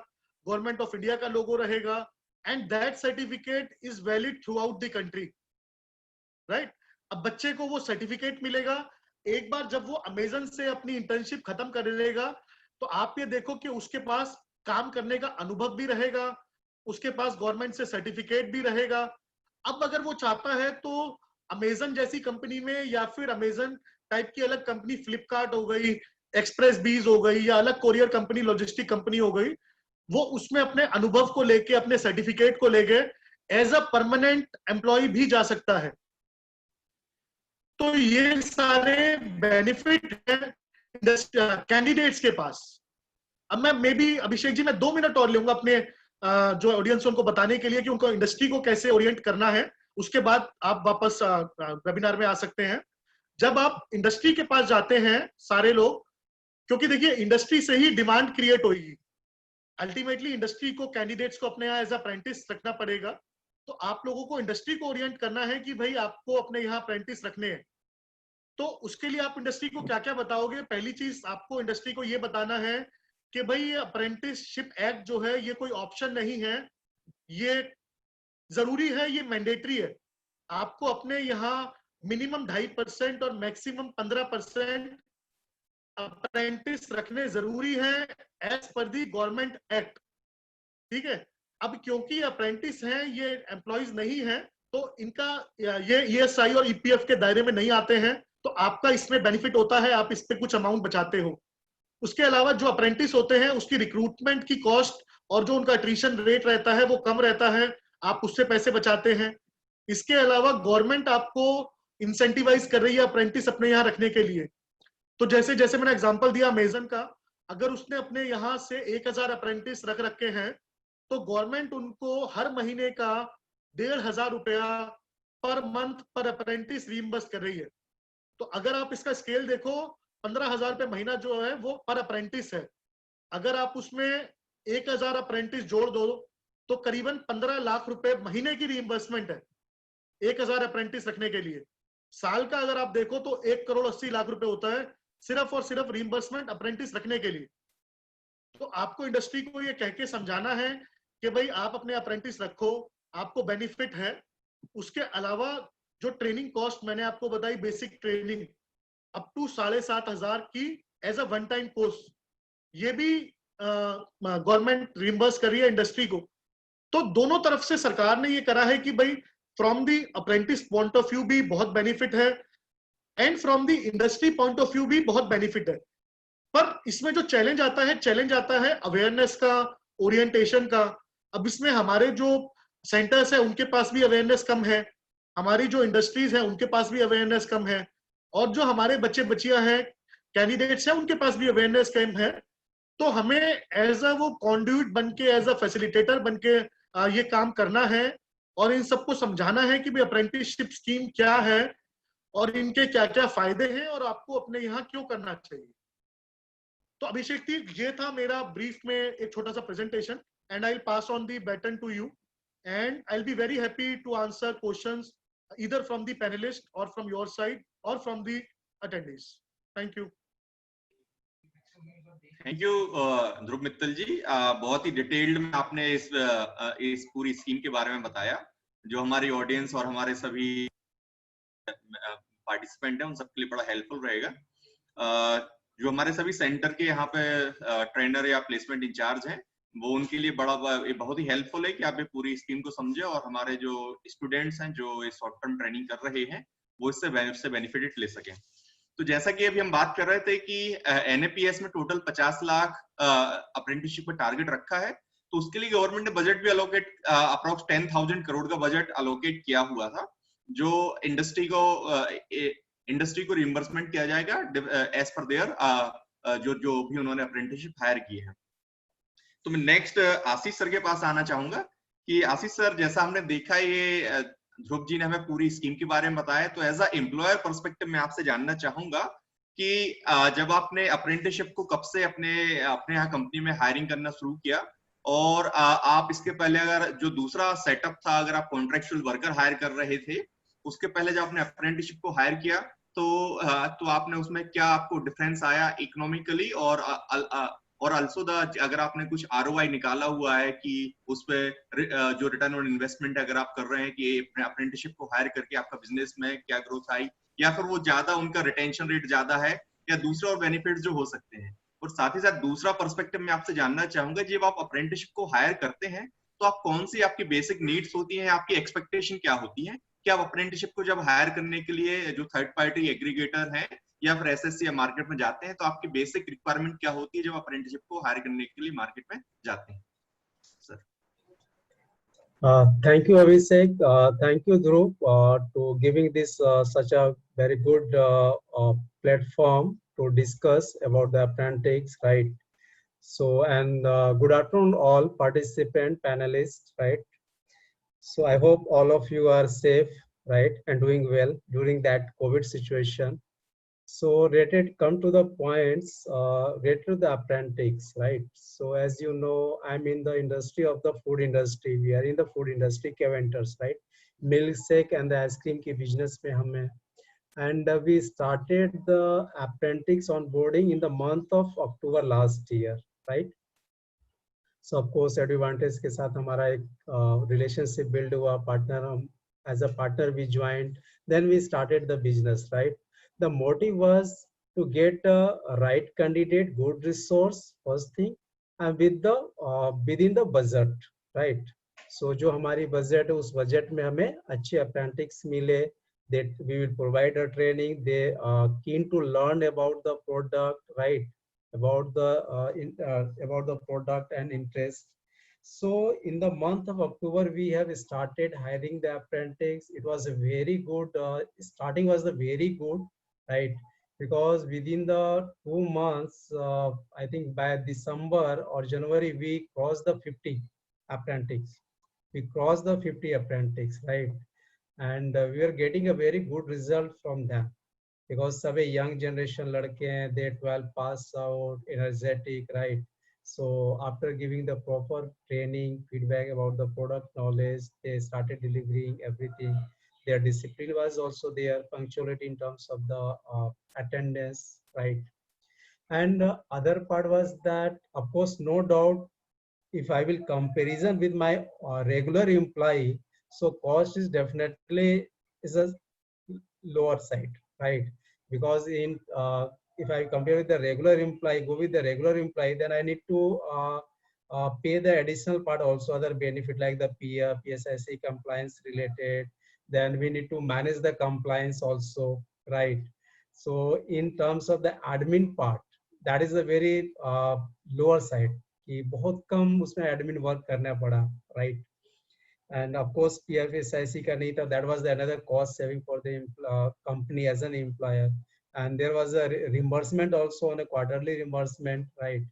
गवर्नमेंट ऑफ इंडिया का लोगो रहेगा, and that certificate is valid through out the country, right. अब बच्चे को वो सर्टिफिकेट मिलेगा। एक बार जब वो अमेजन से अपनी इंटर्नशिप खत्म कर लेगा, तो आप ये देखो कि उसके पास काम करने का अनुभव भी रहेगा, उसके पास गवर्नमेंट से सर्टिफिकेट भी रहेगा। अब अगर वो चाहता है तो अमेजन जैसी कंपनी में, या फिर अमेजन टाइप की अलग कंपनी, फ्लिपकार्ट हो गई, एक्सप्रेस बीज हो गई, या अलग कोरियर कंपनी, लॉजिस्टिक कंपनी हो गई, वो उसमें अपने अनुभव को लेके, अपने सर्टिफिकेट को लेके एज अ परमानेंट एम्प्लॉय भी जा सकता है। तो ये सारे बेनिफिट है कैंडिडेट्स के पास। अब मैं मे बी अभिषेक जी, मैं 2 मिनट और लूंगा अपने जो ऑडियंस उनको बताने के लिए कि उनको इंडस्ट्री को कैसे ओरिएंट करना है, उसके बाद आप वापस वेबिनार में आ सकते हैं। जब आप इंडस्ट्री के पास जाते हैं सारे लोग, क्योंकि देखिए इंडस्ट्री से ही डिमांड क्रिएट होगी, अल्टीमेटली इंडस्ट्री को कैंडिडेट्स को अपने यहाँ एज अप्रेंटिस रखना पड़ेगा। तो आप लोगों को इंडस्ट्री को ओरिएंट करना है कि भाई आपको अपने यहाँ अप्रेंटिस रखने हैं। तो उसके लिए आप इंडस्ट्री को क्या क्या बताओगे? पहली चीज आपको इंडस्ट्री को ये बताना है कि भाई ये अप्रेंटिसशिप एक्ट जो है ये कोई ऑप्शन नहीं है, ये जरूरी है, ये मैंडेटरी है। आपको अपने यहाँ मिनिमम 2.5% और मैक्सिमम 15% अप्रेंटिस रखने जरूरी है एज पर दी गवर्नमेंट एक्ट, ठीक है। अब क्योंकि अप्रेंटिस हैं, ये एम्प्लॉइज नहीं है, तो इनका ये ESI और EPF के दायरे में नहीं आते हैं, तो आपका इसमें बेनिफिट होता है, आप इस पे कुछ अमाउंट बचाते हो। उसके अलावा जो अप्रेंटिस होते हैं उसकी रिक्रूटमेंट की कॉस्ट और जो उनका अट्रीशन रेट रहता है वो कम रहता है, आप उससे पैसे बचाते हैं। इसके अलावा गवर्नमेंट आपको इंसेंटिवाइज कर रही है अप्रेंटिस अपने यहाँ रखने के लिए। तो जैसे जैसे मैंने एग्जांपल दिया अमेजन का, अगर उसने अपने यहाँ से 1,000 अप्रेंटिस रख रखे हैं, तो गवर्नमेंट उनको हर महीने का 1,500 रुपया पर मंथ पर अप्रेंटिस रीइंबर्स कर रही है। तो अगर आप इसका स्केल देखो, 15,000 रुपये महीना जो है वो पर अप्रेंटिस है। अगर आप उसमें 1,000 अप्रेंटिस जोड़ दो, तो करीबन 15 लाख रुपए महीने की रीइंबर्समेंट है 1,000 अप्रेंटिस रखने के लिए। साल का अगर आप देखो तो 1,80,00,000 रुपए होता है सिर्फ और सिर्फ रीइंबर्समेंट अप्रेंटिस रखने के लिए। तो आपको इंडस्ट्री को ये कह के समझाना है कि भाई आप अपने अप्रेंटिस रखो, आपको बेनिफिट है। उसके अलावा जो ट्रेनिंग कॉस्ट मैंने आपको बताई, बेसिक ट्रेनिंग अप टू 7,500 की as a one time course, ये भी गवर्नमेंट रिइंबर्स कर रही है इंडस्ट्री को। तो दोनों तरफ से सरकार ने ये करा है कि भाई from the apprentice point of view भी बहुत बेनिफिट है, and from the industry point of view भी बहुत बेनिफिट है। पर इसमें जो चैलेंज आता है अवेयरनेस का, ओरिएंटेशन का। अब इसमें हमारे जो सेंटर्स है उनके पास भी अवेयरनेस कम है, हमारी जो इंडस्ट्रीज है उनके पास भी अवेयरनेस कम है, और जो हमारे बच्चे बच्चियां हैं, कैंडिडेट्स हैं, उनके पास भी अवेयरनेस कम है। तो हमें एज अ वो कॉन्ड्यूट बन के, एज अ फैसिलिटेटर बन के ये काम करना है और इन सबको समझाना है कि भाई अप्रेंटिसशिप स्कीम क्या है और इनके क्या क्या फायदे हैं और आपको अपने यहाँ क्यों करना चाहिए। तो अभिषेक जी, ये था मेरा ब्रीफ में एक छोटा सा presentation, and I will pass on the baton to you, and I will be very happy to answer questions either from the panelist or from your side or from the attendees. Thank you. Thank you Dhruv Mittal ji, बहुत ही detailed में आपने इस पूरी scheme के बारे में बताया, जो हमारी ऑडियंस और हमारे सभी पार्टिसिपेंट हैं उन सबके लिए बड़ा हेल्पफुल रहेगा। जो हमारे सभी सेंटर के यहाँ पे ट्रेनर या प्लेसमेंट इंचार्ज हैं, वो उनके लिए बहुत ही हेल्पफुल है कि आप ये पूरी स्कीम को समझे और हमारे जो स्टूडेंट्स हैं जो इस शॉर्ट टर्म ट्रेनिंग कर रहे हैं वो इससे बेनिफिट ले सकें। तो जैसा कि अभी हम बात कर रहे थे कि NAPS में टोटल 50 लाख अप्रेंटिसशिप का टारगेट रखा है, तो उसके लिए गवर्नमेंट ने बजट भी अलोकेट अप्रोक्स 10,000 करोड़ का बजट अलोकेट किया हुआ था, जो इंडस्ट्री को रिइंबर्समेंट किया जाएगा एज पर देयर जो भी उन्होंने अप्रेंटिसशिप हायर किए हैं। तो मैं नेक्स्ट आशीष सर के पास आना चाहूंगा कि आशीष सर, जैसा हमने देखा ये ध्रुव जी ने हमें पूरी स्कीम के बारे में बताया, तो एज अ एम्प्लॉयर पर्सपेक्टिव मैं आपसे जानना चाहूंगा कि जब आपने अप्रेंटिसशिप को कब से अपने यहाँ कंपनी में हायरिंग करना शुरू किया, और आप इसके पहले अगर जो दूसरा सेटअप था, अगर आप कॉन्ट्रेक्चुअल वर्कर हायर कर रहे थे, उसके पहले जब आपने अप्रेंटिसशिप को हायर किया तो आपने उसमें क्या आपको डिफरेंस आया इकोनॉमिकली, और अल्सो अगर आपने कुछ ROI निकाला हुआ है कि उस पे जो रिटर्न ऑन इन्वेस्टमेंट अगर आप कर रहे हैं कि अप्रेंटिसशिप को हायर करके आपका बिजनेस में क्या ग्रोथ आई, या फिर वो ज्यादा उनका रिटेंशन रेट ज्यादा है, या दूसरे और बेनिफिट जो हो सकते हैं। और साथ ही साथ दूसरा पर्सपेक्टिव मैं आपसे जानना चाहूंगा, जब आप अप्रेंटिसशिप को हायर करते हैं तो आप कौन सी आपकी बेसिक नीड्स होती है, आपकी एक्सपेक्टेशन क्या होती है कि आप अप्रेंटिसशिप को जब हायर करने के लिए जो थर्ड पार्टी एग्रीगेटर है या फिर SSC या मार्केट में जाते हैं, तो आपकी बेसिक रिक्वायरमेंट क्या होती है जब अप्रेंटिसशिप को हायर करने के लिए मार्केट में जाते हैं sir? Thank you, Abhishek. Thank you, Dhruv, to giving this such a very good platform to discuss about the apprentice, right? So, and good afternoon, all participant panelists, right? So, I hope all of you are safe, right, and doing well during that COVID situation. So, come to the points related to the apprentice, right? So, as you know, I'm in the industry of the food industry. We are in the food industry, Caventers, right? Milkshake and the ice cream ki business mein hum hai. And we started the apprentice onboarding in the month of October last year, right? So, of course, Advantage के साथ हमारा एक relationship build हुआ, partner as a partner we joined. Then we started the business, right? The motive was to get a right candidate, good resource, first thing, and with the within the budget, right? So जो हमारी budget है, उस budget में हमें अच्छे apprentice मिले, that we will provide a training. They are keen to learn about the product, right? About the product and interest. So in the month of October, we have started hiring the apprentice. It was a very good starting was the very good, right? Because within the 2 months, I think by December or January, we crossed the 50 apprentice. We crossed the 50 apprentice, right? And we are getting a very good result from them. Because सब young generation लड़के हैं, they 12 pass out, energetic, right? So after giving the proper training, feedback about the product knowledge, they started delivering everything. Their discipline was also there, punctuality in terms of the attendance, right? And other part was that, of course, no doubt, if I will comparison with my regular employee, so cost is definitely is a lower side, right? Because if I compare with the regular employee, go with the regular employee, then I need to pay the additional part also, other benefit like the PF, PSIC compliance related. Then we need to manage the compliance also, right? So in terms of the admin part, that is a very lower side. कि बहुत कम उसमें admin work करना पड़ा, right? And of course, PFSIC का नहीं था, that was another cost saving for the company as an employer. And there was a reimbursement also on a quarterly reimbursement, right?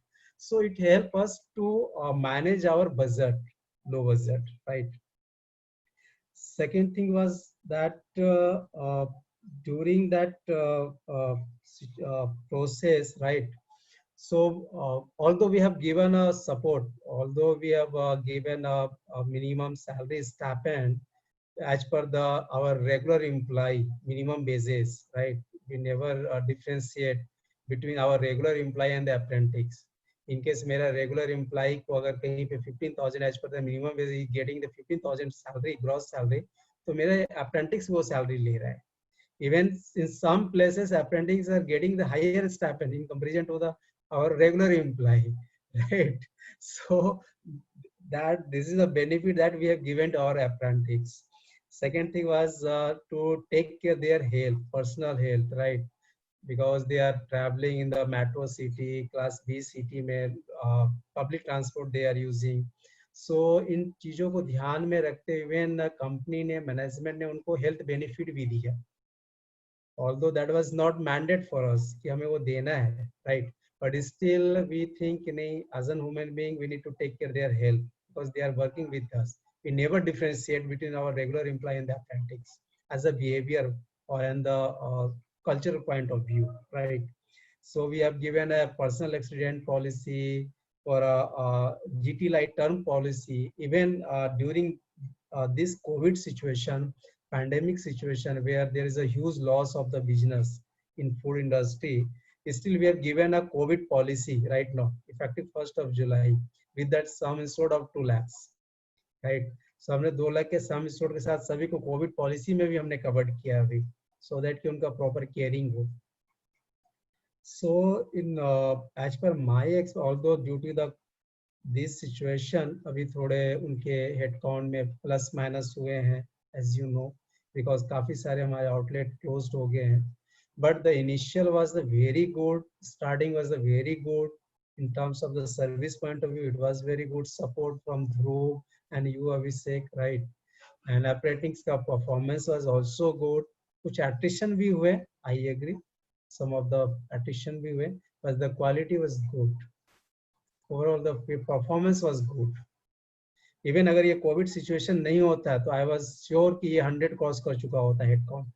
So it helps us to manage our budget, low budget, right? Second thing was that during that process, right? So although we have given a support, although we have given a minimum salary stipend as per the our regular employee minimum basis, right? We never differentiate between our regular employee and the apprentice. In case मेरा regular employee को अगर कहीं पे 15,000 as per the minimum wage is getting the 15,000 salary gross salary, तो मेरे apprentice वो salary ले रहा है. Even in some places, apprentices are getting the higher stipend in comparison to the our regular employee, right? So that this is a benefit that we have given to our apprentices. Second thing was to take care their health, personal health, right? Because they are traveling in the metro city, class B city में public transport they are using. So इन चीजों को ध्यान में रखते हुए company ने management ने उनको हेल्थ बेनिफिट भी दिया. Although that was not mandate for us कि हमें वो देना है, right? But still we think नहीं, as a human being we need to take care their health because they are working with us. We never differentiate between our regular employee and the apprentice as a behavior or in the cultural point of view, right? So we have given a personal accident policy or a GT light term policy. Even during this COVID situation, pandemic situation where there is a huge loss of the business in food industry, still we have given a COVID policy right now, effective 1st of July, with that sum instead of 2 lakhs, right? So हमने 2 लाख के sum instead के साथ सभी को COVID policy में भी हमने covered किया अभी, so that कि उनका proper caring हो. So in as per my although due to the this situation अभी थोड़े उनके head count में plus minus हुए हैं, as you know, because काफी सारे हमारे outlet closed हो गए हैं. But the initial was the very good, starting was the very good in terms of the service point of view. It was very good support from Dhruv and you Abhishek, right? And apprentice का performance was also good. कुछ attrition भी हुए, I agree. Some of the attrition भी हुए, but the quality was good. Overall the performance was good. Even अगर ये Covid situation नहीं होता तो आई वाज श्योर कि ये 100 क्रॉस कर चुका होता हेड काउंट.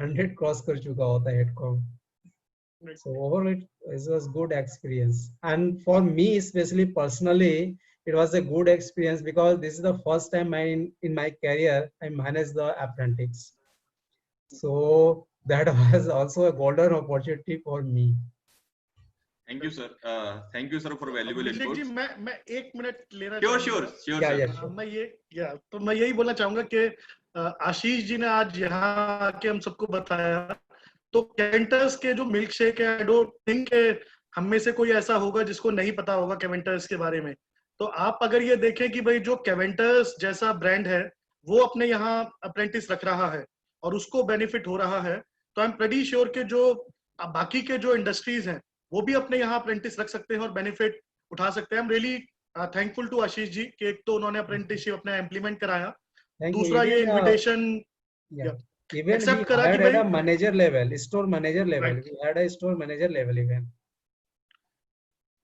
100 क्रॉस कर चुका होता head count. So overall it was good experience, and for me especially personally it was a good experience because this is the first time in my career I managed the apprentice. So that was also a golden opportunity for me. Thank you, sir. Thank you, sir, for valuable input. जी मैं 1 minute लेना Sure. मैं यही बोलना चाहूंगा कि आशीष जी ने आज यहाँ आके हम सबको बताया, तो कैवेंटर्स के जो मिल्क शेक है, आई डोंट थिंक हम में से कोई ऐसा होगा जिसको नहीं पता होगा कैवेंटर्स के बारे में. तो आप अगर ये देखें कि भाई जो कैवेंटर्स जैसा ब्रांड है वो अपने यहाँ अप्रेंटिस रख रहा है और उसको बेनिफिट हो रहा है, तो आई एम प्रेटी श्योर के जो बाकी के जो इंडस्ट्रीज हैं वो भी अपने यहाँ अप्रेंटिस रख सकते हैं और बेनिफिट उठा सकते हैं. I am really thankful to Ashish ji कि एक तो उन्होंने अप्रेंटिसशिप अपना इम्प्लीमेंट कराया, दूसरा ये इन्विटेशन even accept we करा कि had at a भाई manager level, store manager level, Right. we had a store manager level even.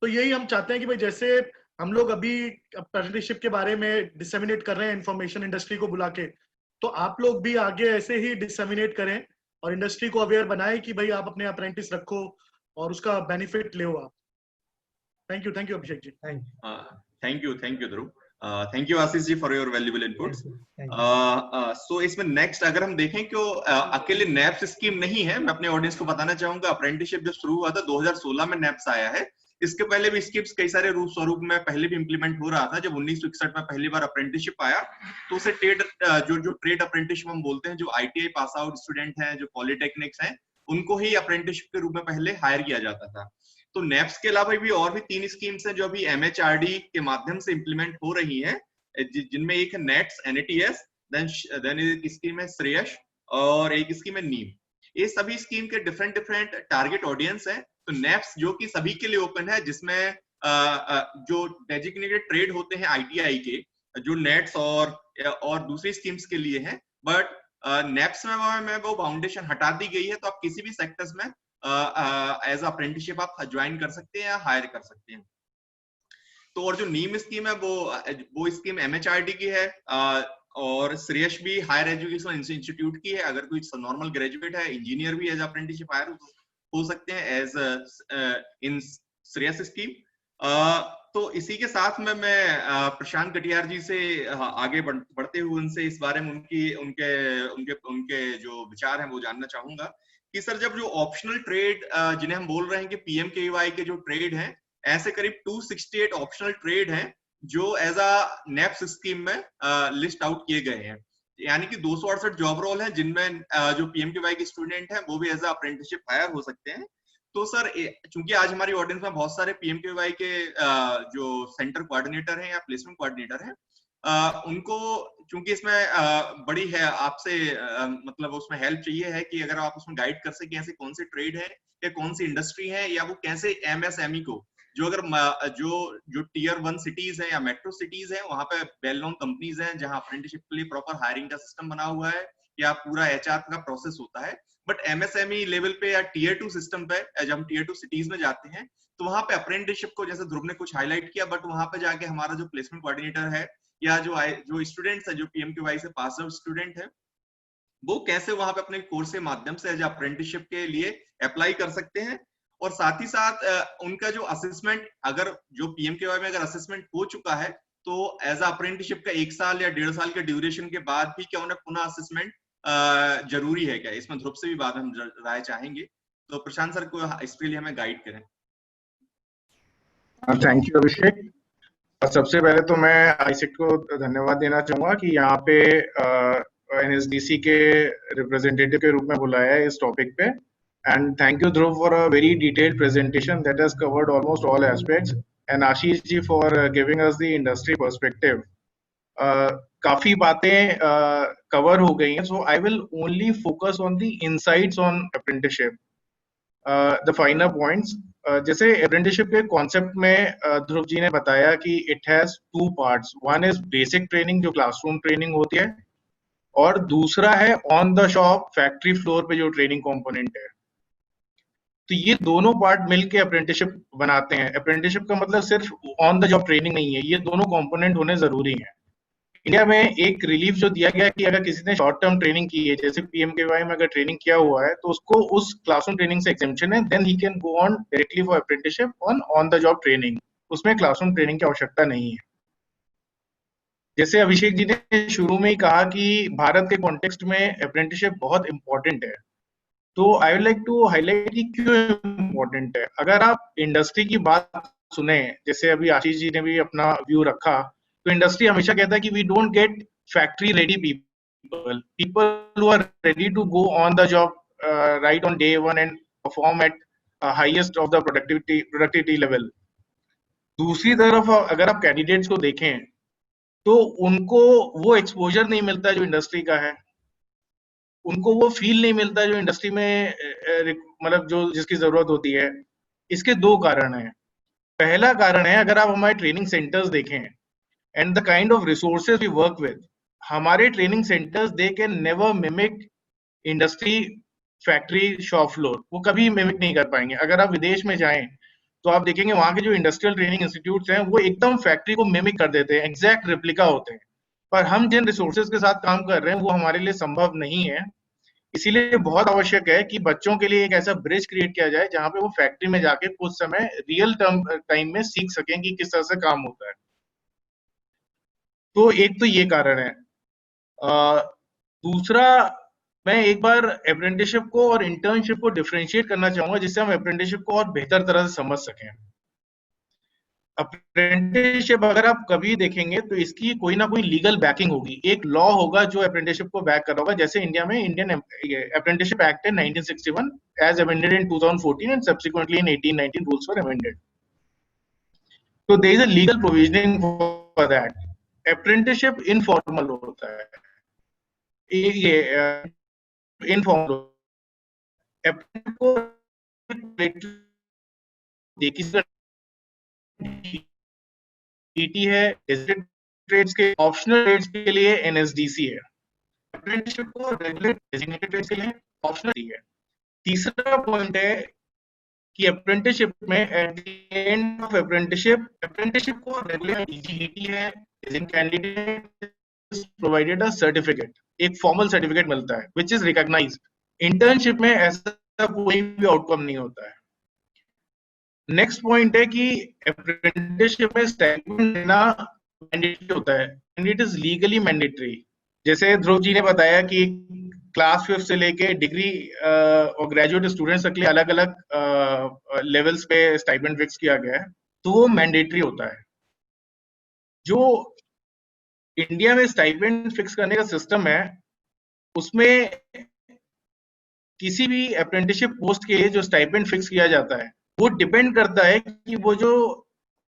तो यही हम चाहते हैं कि भाई जैसे हम लोग अभी अप्रेंटिसशिप के बारे में डिसेमिनेट कर रहे हैं इंफॉर्मेशन इंडस्ट्री को बुला के, तो आप लोग भी आगे ऐसे ही डिसेमिनेट करें और इंडस्ट्री को अवेयर बनाएं कि भाई आप अपने अप्रेंटिस रखो और उसका बेनिफिट ले आप. Thank you Abhishek ji. Thank you, Dhruv. Thank you, Ashish ji, for your valuable input. So इसमें next अगर हम देखें कि अकेले NAPS स्कीम नहीं है, मैं अपने ऑडियंस को बताना चाहूंगा अप्रेंटिसशिप जब शुरू हुआ था 2016 में NAPS आया है. इसके पहले भी स्कीम्स कई सारे रूप स्वरूप में पहले भी इंप्लीमेंट हो रहा था. जब 1961 में पहली बार अप्रेंटिसशिप आया तो उसे जो ट्रेड अप्रेंटिसशिप हम बोलते हैं, जो ITI पास आउट स्टूडेंट हैं, जो पॉलिटेक्निक्स हैं, उनको ही अप्रेंटिसशिप के रूप में पहले हायर किया जाता था. तो NAPS के अलावा भी और भी 3 स्कीम्स हैं जो अभी MHRD के माध्यम से इंप्लीमेंट हो रही हैं, जिनमें एक है NATS, देन एक स्कीम है श्रेयस और एक स्कीम है नीम. ये सभी स्कीम के डिफरेंट टारगेट ऑडियंस हैं. तो NAPS जो कि सभी के लिए ओपन है, जिसमें जो डेजिग्नेटेड ट्रेड होते हैं ITI के, जो नेट्स और दूसरी स्कीम्स के लिए हैं, बट NAPS में वो फाउंडेशन हटा दी गई है. तो आप किसी भी सेक्टर्स में एज अप्रेंटिसशिप आप ज्वाइन कर सकते हैं या हायर कर सकते हैं। तो और जो नीम स्कीम है वो स्कीम MHRD की है, और श्रेयस भी हायर एजुकेशन इंस्टीट्यूट की है। अगर कोई नॉर्मल ग्रेजुएट है, इंजीनियर भी एज अप्रेंटिसशिप हायर हो सकते हैं एज इन श्रेयस स्कीम। तो इसी के साथ में मैं प्रशांत कटियार जी से आगे बढ़ते हुए उनसे इस बारे में उनके उनके उनके जो विचार हैं वो जानना चाहूंगा कि सर, जब जो ऑप्शनल ट्रेड जिन्हें हम बोल रहे हैं कि PMKVY के जो ट्रेड हैं, ऐसे करीब 268 ऑप्शनल ट्रेड हैं जो एज अ नेप्स स्कीम में लिस्ट आउट किए गए हैं। यानी कि 268 जॉब रोल हैं जिनमें जो PMKVY के स्टूडेंट हैं वो भी एज अ अप्रेंटिसशिप हायर हो सकते हैं। तो सर, चूंकि आज हमारी ऑडियंस में बहुत सारे PMKVY के जो सेंटर कोऑर्डिनेटर हैं या प्लेसमेंट कोऑर्डिनेटर हैं, उनको चूंकि इसमें बड़ी है आपसे मतलब उसमें हेल्प चाहिए है कि अगर आप उसमें गाइड कर सकें ऐसे कौन से ट्रेड है या कौन सी इंडस्ट्री है, या वो कैसे MSME को जो अगर जो टियर 1 सिटीज है या मेट्रो सिटीज है वहां पे वेल नोन कंपनीज हैं जहां अप्रेंटिसशिप के लिए प्रॉपर हायरिंग का सिस्टम बना हुआ है या पूरा HR का प्रोसेस होता है। बट MSME लेवल पे या टियर 2 सिस्टम पे जब हम टियर 2 सिटीज में जाते हैं तो वहां पे अप्रेंटिसशिप को जैसे ध्रुव ने कुछ हाईलाइट किया, बट वहां पे जाके हमारा जो प्लेसमेंट कोऑर्डिनेटर है या जो स्टूडेंट्स है जो PMKVY से पास आउट स्टूडेंट है वो कैसे वहां पे अपने कोर्स के माध्यम से एज अप्रेंटिसशिप के लिए अप्लाई कर सकते हैं। और साथ ही साथ उनका जो असेसमेंट, अगर जो PMKVY में अगर असेसमेंट हो चुका है तो एज अप्रेंटिसशिप का 1 साल या 1.5 साल के ड्यूरेशन के बाद भी क्या उन्हें पुनः असेसमेंट जरूरी है क्या? इसमें ध्रुव से भी बाद में हम राय चाहेंगे। तो प्रशांत सर को इसके लिए हमें गाइड करें। थैंक यू अभिषेक। सबसे पहले तो मैं आईसेक्ट को धन्यवाद देना चाहूंगा कि यहाँ पे NSDC के रिप्रेजेंटेटिव के रूप में बुलाया है इस टॉपिक पे, and thank you Dhruv for a very detailed presentation that has covered almost all aspects, and Ashish ji for giving us the industry perspective. काफी बातें कवर हो गई हैं, so I will only focus on the insights on apprenticeship, the finer points. जैसे apprenticeship के concept में ध्रुव जी ने बताया कि it has 2 parts. One is basic training जो क्लासरूम ट्रेनिंग होती है, और दूसरा है on the shop factory floor पे जो ट्रेनिंग कंपोनेंट है। तो ये दोनों पार्ट मिलके अप्रेंटिसशिप बनाते हैं। अप्रेंटिसशिप का मतलब सिर्फ ऑन द जॉब ट्रेनिंग नहीं है, ये दोनों कंपोनेंट होने जरूरी हैं। इंडिया में एक रिलीफ जो दिया गया कि अगर किसी ने शॉर्ट टर्म ट्रेनिंग की है, जैसे PMKVY में अगर ट्रेनिंग किया हुआ है तो उसको उस क्लासरूम ट्रेनिंग से एग्जेम्पशन है, then he can go on directly for apprenticeship on the job training. उसमें क्लासरूम ट्रेनिंग की आवश्यकता नहीं है। जैसे अभिषेक जी ने शुरू में ही कहा कि भारत के कॉन्टेक्स्ट में अप्रेंटिसशिप बहुत इंपॉर्टेंट है, तो I would like to highlight कि क्यों इंपॉर्टेंट है। अगर आप इंडस्ट्री की बात सुने, जैसे अभी आशीष जी ने भी अपना व्यू रखा, तो इंडस्ट्री हमेशा कहता है कि we don't get factory ready people who are ready to go on the job right on day 1 and perform at highest of the productivity level. दूसरी तरफ अगर आप कैंडिडेट्स को देखें तो उनको वो एक्सपोजर नहीं मिलता जो इंडस्ट्री का है, उनको वो फील नहीं मिलता जो इंडस्ट्री में मतलब जो जिसकी जरूरत होती है। इसके 2 कारण हैं। पहला कारण है, अगर आप हमारे ट्रेनिंग सेंटर्स देखें and the kind of resources we work with, हमारे training centres they can never mimic industry factory shop floor, वो कभी मिमिक नहीं कर पाएंगे। अगर आप विदेश में जाएं तो आप देखेंगे वहां के जो इंडस्ट्रियल ट्रेनिंग इंस्टीट्यूट्स हैं वो एकदम फैक्ट्री को मिमिक कर देते हैं, एग्जैक्ट रेप्लिका होते हैं। पर हम जिन रिसोर्सेज के साथ काम कर रहे हैं वो हमारे लिए संभव नहीं है। इसीलिए बहुत आवश्यक है कि बच्चों के लिए एक ऐसा ब्रिज क्रिएट किया जाए जहां पे वो फैक्ट्री में जाके कुछ समय रियल टाइम में सीख सकें कि किस तरह से काम होता है। तो एक तो ये कारण है। दूसरा, मैं एक बार अप्रेंटिसशिप को और इंटर्नशिप को डिफरेंशिएट करना चाहूंगा जिससे हम अप्रेंटिसशिप को और बेहतर तरह से समझ सकें। अप्रेंटिसशिप अगर आप कभी देखेंगे तो इसकी कोई ना कोई लीगल बैकिंग होगी, एक लॉ होगा जो अप्रेंटिसशिप को बैक कर रहा होगा। जैसे इंडिया में इंडियन अप्रेंटिसशिप एक्ट है 1961 as amended in 2014 and subsequently in 1819 rules were amended. तो there is a legal provisioning for that. Apprenticeship informal होता है, ये इनफॉर्मल अप्रेंटिस को देखिए DT है, डेजिग्नेटेड ट्रेड्स के ऑप्शनल ट्रेड्स के लिए NSDC है। अप्रेंटिसशिप को रेगुलर डेजिग्नेटेड ट्रेड्स के लिए ऑप्शनल है। तीसरा पॉइंट है कि अप्रेंटिसशिप में at the end of apprenticeship को रेगुलर एलिजिबिलिटी है, कैंडिडेट प्रोवाइडेड अ सर्टिफिकेट, एक फॉर्मल सर्टिफिकेट मिलता है विच इज रिकॉग्नाइज्ड। इंटर्नशिप में ऐसा कोई भी आउटकम नहीं होता है। नेक्स्ट पॉइंट है कि अप्रेंटिसशिप में स्टाइपेंड देना मैंडेटरी होता है and it is legally mandatory. जैसे ध्रुव जी ने बताया कि क्लास 5 से लेके डिग्री और ग्रेजुएट स्टूडेंट्स तक के लिए अलग अलग लेवल्स पे स्टाइपेंड फिक्स किया गया है, तो वो मैंडेटरी होता है। जो इंडिया में स्टाइपेंड फिक्स करने का सिस्टम है, उसमें किसी भी अप्रेंटिसशिप पोस्ट के लिए जो स्टाइपेंड फिक्स किया जाता है वो डिपेंड करता है कि वो जो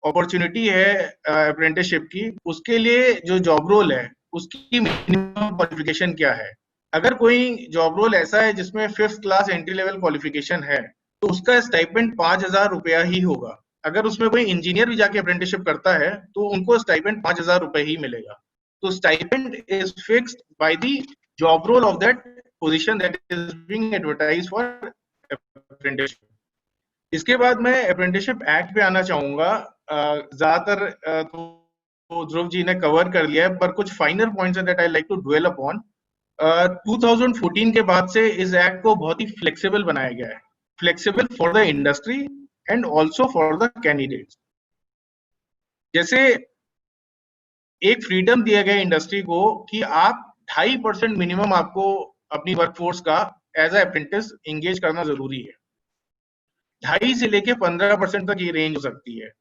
अपॉर्चुनिटी है अप्रेंटिसशिप की, उसके लिए जो जॉब रोल है उसकी मिनिमम क्वालिफिकेशन क्या है। अगर कोई जॉब रोल ऐसा है जिसमें 5th class entry level qualification है तो उसका स्टाइपेंड 5,000 रुपया ही होगा। अगर उसमें कोई इंजीनियर भी जाके अप्रेंटिसशिप करता है तो उनको स्टाइपेंड 5,000 रुपए ही मिलेगा। तो stipend is fixed by the job role of that position that is being advertised for apprenticeship. इसके बाद मैं अप्रेंटिसशिप एक्ट पे आना चाहूंगा। ज्यादातर तो ध्रुव जी ने कवर कर लिया है, पर कुछ फाइनल पॉइंट्स हैं that I like to dwell upon. 2014 के बाद से इस एक्ट को बहुत ही फ्लेक्सिबल बनाया गया है, flexible for the industry and also for the candidates. जैसे एक फ्रीडम दिया गया इंडस्ट्री को कि आप 2.5% मिनिमम आपको अपनी वर्कफोर्स का एज ए अप्रेंटिस एंगेज करना जरूरी है। 2.5 से लेके 15% तक ये रेंज हो सकती है।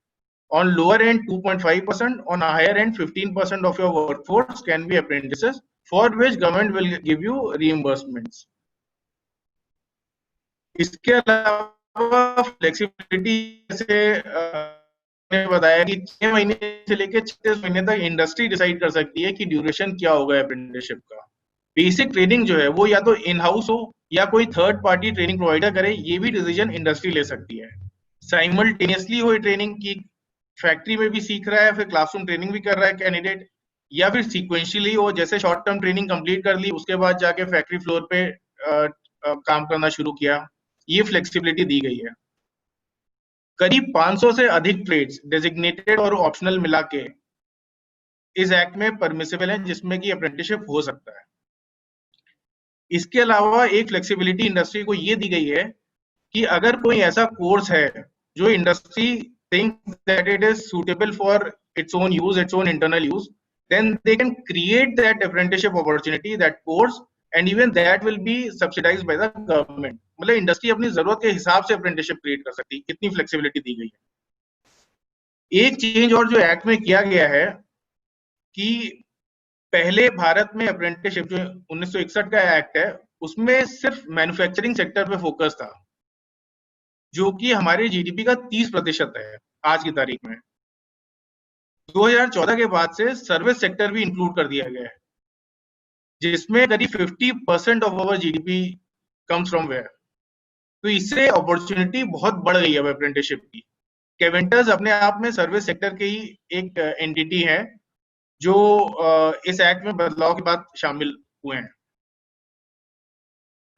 On lower end 2.5%, on higher end 15% of your workforce can be apprentices, for which government will give you reimbursements. इसके अलावा फ्लेक्सिबिलिटी जैसे मैंने बताया कि 6 महीने से लेकर 36 महीने तक इंडस्ट्री डिसाइड कर सकती है कि ड्यूरेशन क्या होगा अप्रेंटिसशिप का। बेसिक ट्रेनिंग जो है वो या तो इन हाउस हो या कोई थर्ड पार्टी ट्रेनिंग प्रोवाइडर करे, ये भी डिसीजन इंडस्ट्री ले सकती है। साइमल्टेनियसली हो ट्रेनिंग की, फैक्ट्री में भी सीख रहा है फिर क्लासरूम ट्रेनिंग भी कर रहा है कैंडिडेट, या फिर सीक्वेंशियली हो, जैसे शॉर्ट टर्म ट्रेनिंग कंप्लीट कर ली उसके बाद जाके फैक्ट्री फ्लोर पे काम करना शुरू किया, ये फ्लेक्सिबिलिटी दी गई है। करीब 500 से अधिक ट्रेड्स डेजिग्नेटेड और ऑप्शनल मिला के इस एक्ट में परमिसिबल है जिसमें कि अप्रेंटिसशिप हो सकता है। इसके अलावा एक फ्लेक्सिबिलिटी इंडस्ट्री को ये दी गई है कि अगर कोई ऐसा कोर्स है जो industry thinks that it is suitable for its own use, its own internal use, then they can create that apprenticeship opportunity, that course, and even that will be subsidized by the government. मतलब industry अपनी जरूरत के हिसाब से apprenticeship create कर सकती है, इतनी फ्लेक्सिबिलिटी दी गई है। एक चेंज और जो एक्ट में किया गया है कि पहले भारत में अप्रेंटिसशिप जो 1961 का एक्ट है उसमें सिर्फ मैन्युफैक्चरिंग सेक्टर पे फोकस था, जो कि हमारे जीडीपी का 30% है आज की तारीख में। 2014 के बाद से सर्विस सेक्टर भी इंक्लूड कर दिया गया है, जिसमें करीब 50% of our GDP comes from where. तो इससे अपॉर्चुनिटी बहुत बढ़ गई है अप्रेंटिसशिप की। कैवेंटर्स अपने आप में सर्विस सेक्टर की एक एंटिटी है जो इस एक्ट में बदलाव के बाद शामिल हुए हैं।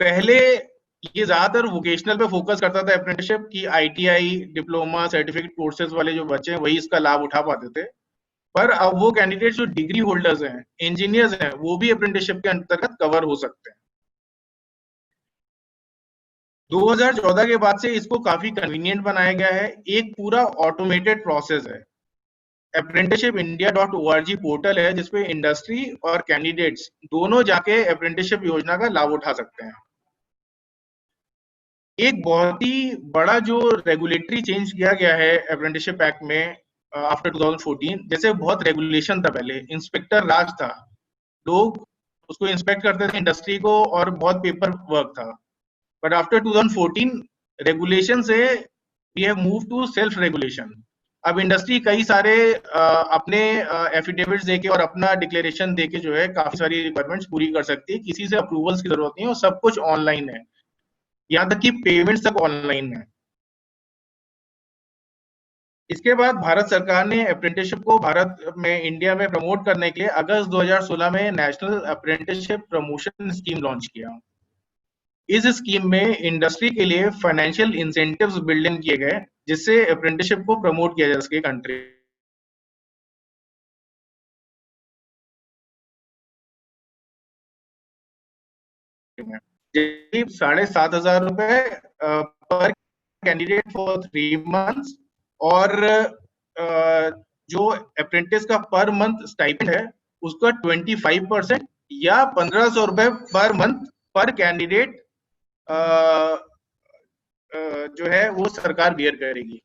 पहले ये ज्यादातर वोकेशनल पे फोकस करता था अप्रेंटिसशिप की, आईटीआई डिप्लोमा सर्टिफिकेट कोर्सेज वाले जो बच्चे हैं वही इसका लाभ उठा पाते थे, पर अब वो कैंडिडेट जो डिग्री होल्डर्स हैं, इंजीनियर्स हैं, वो भी अप्रेंटिसशिप के अंतर्गत कवर हो सकते हैं। 2014 के बाद से इसको काफी कन्वीनियंट बनाया गया है, एक पूरा ऑटोमेटेड प्रोसेस है। apprenticeshipindia.org पोर्टल है जिसपे इंडस्ट्री और कैंडिडेट्स दोनों जाके अप्रेंटिसशिप योजना का लाभ उठा सकते हैं। एक बहुत ही बड़ा जो रेगुलेटरी चेंज किया गया है अप्रेंटिसशिप एक्ट में आफ्टर 2014, जैसे बहुत रेगुलेशन था, पहले इंस्पेक्टर राज था, लोग उसको इंस्पेक्ट करते थे इंडस्ट्री को और बहुत पेपर वर्क था, बट आफ्टर 2014 रेगुलेशन से we have move to self regulation. अब इंडस्ट्री कई सारे अपने एफिडेविट्स देके और अपना डिक्लेरेशन देके जो है काफी सारी रिक्वायरमेंट्स पूरी कर सकती है, किसी से अप्रूवल्स की जरूरत नहीं है और सब कुछ ऑनलाइन है, यहाँ तक कि पेमेंट्स तक ऑनलाइन है। इसके बाद भारत सरकार ने अप्रेंटिसशिप को भारत में, इंडिया में प्रमोट करने के लिए अगस्त 2016 में national apprenticeship promotion scheme launch किया। इस स्कीम में इंडस्ट्री के लिए फाइनेंशियल इंसेंटिव्स बिल्ड इन किए गए जिससे अप्रेंटिसशिप को प्रमोट किया जा सके कंट्री में। 7,500 रुपए पर कैंडिडेट फॉर 3 months और जो अप्रेंटिस का पर मंथ स्टाइपेंड है उसका 25% या 1,500 रुपए पर मंथ पर कैंडिडेट जो है वो सरकार बियर करेगी।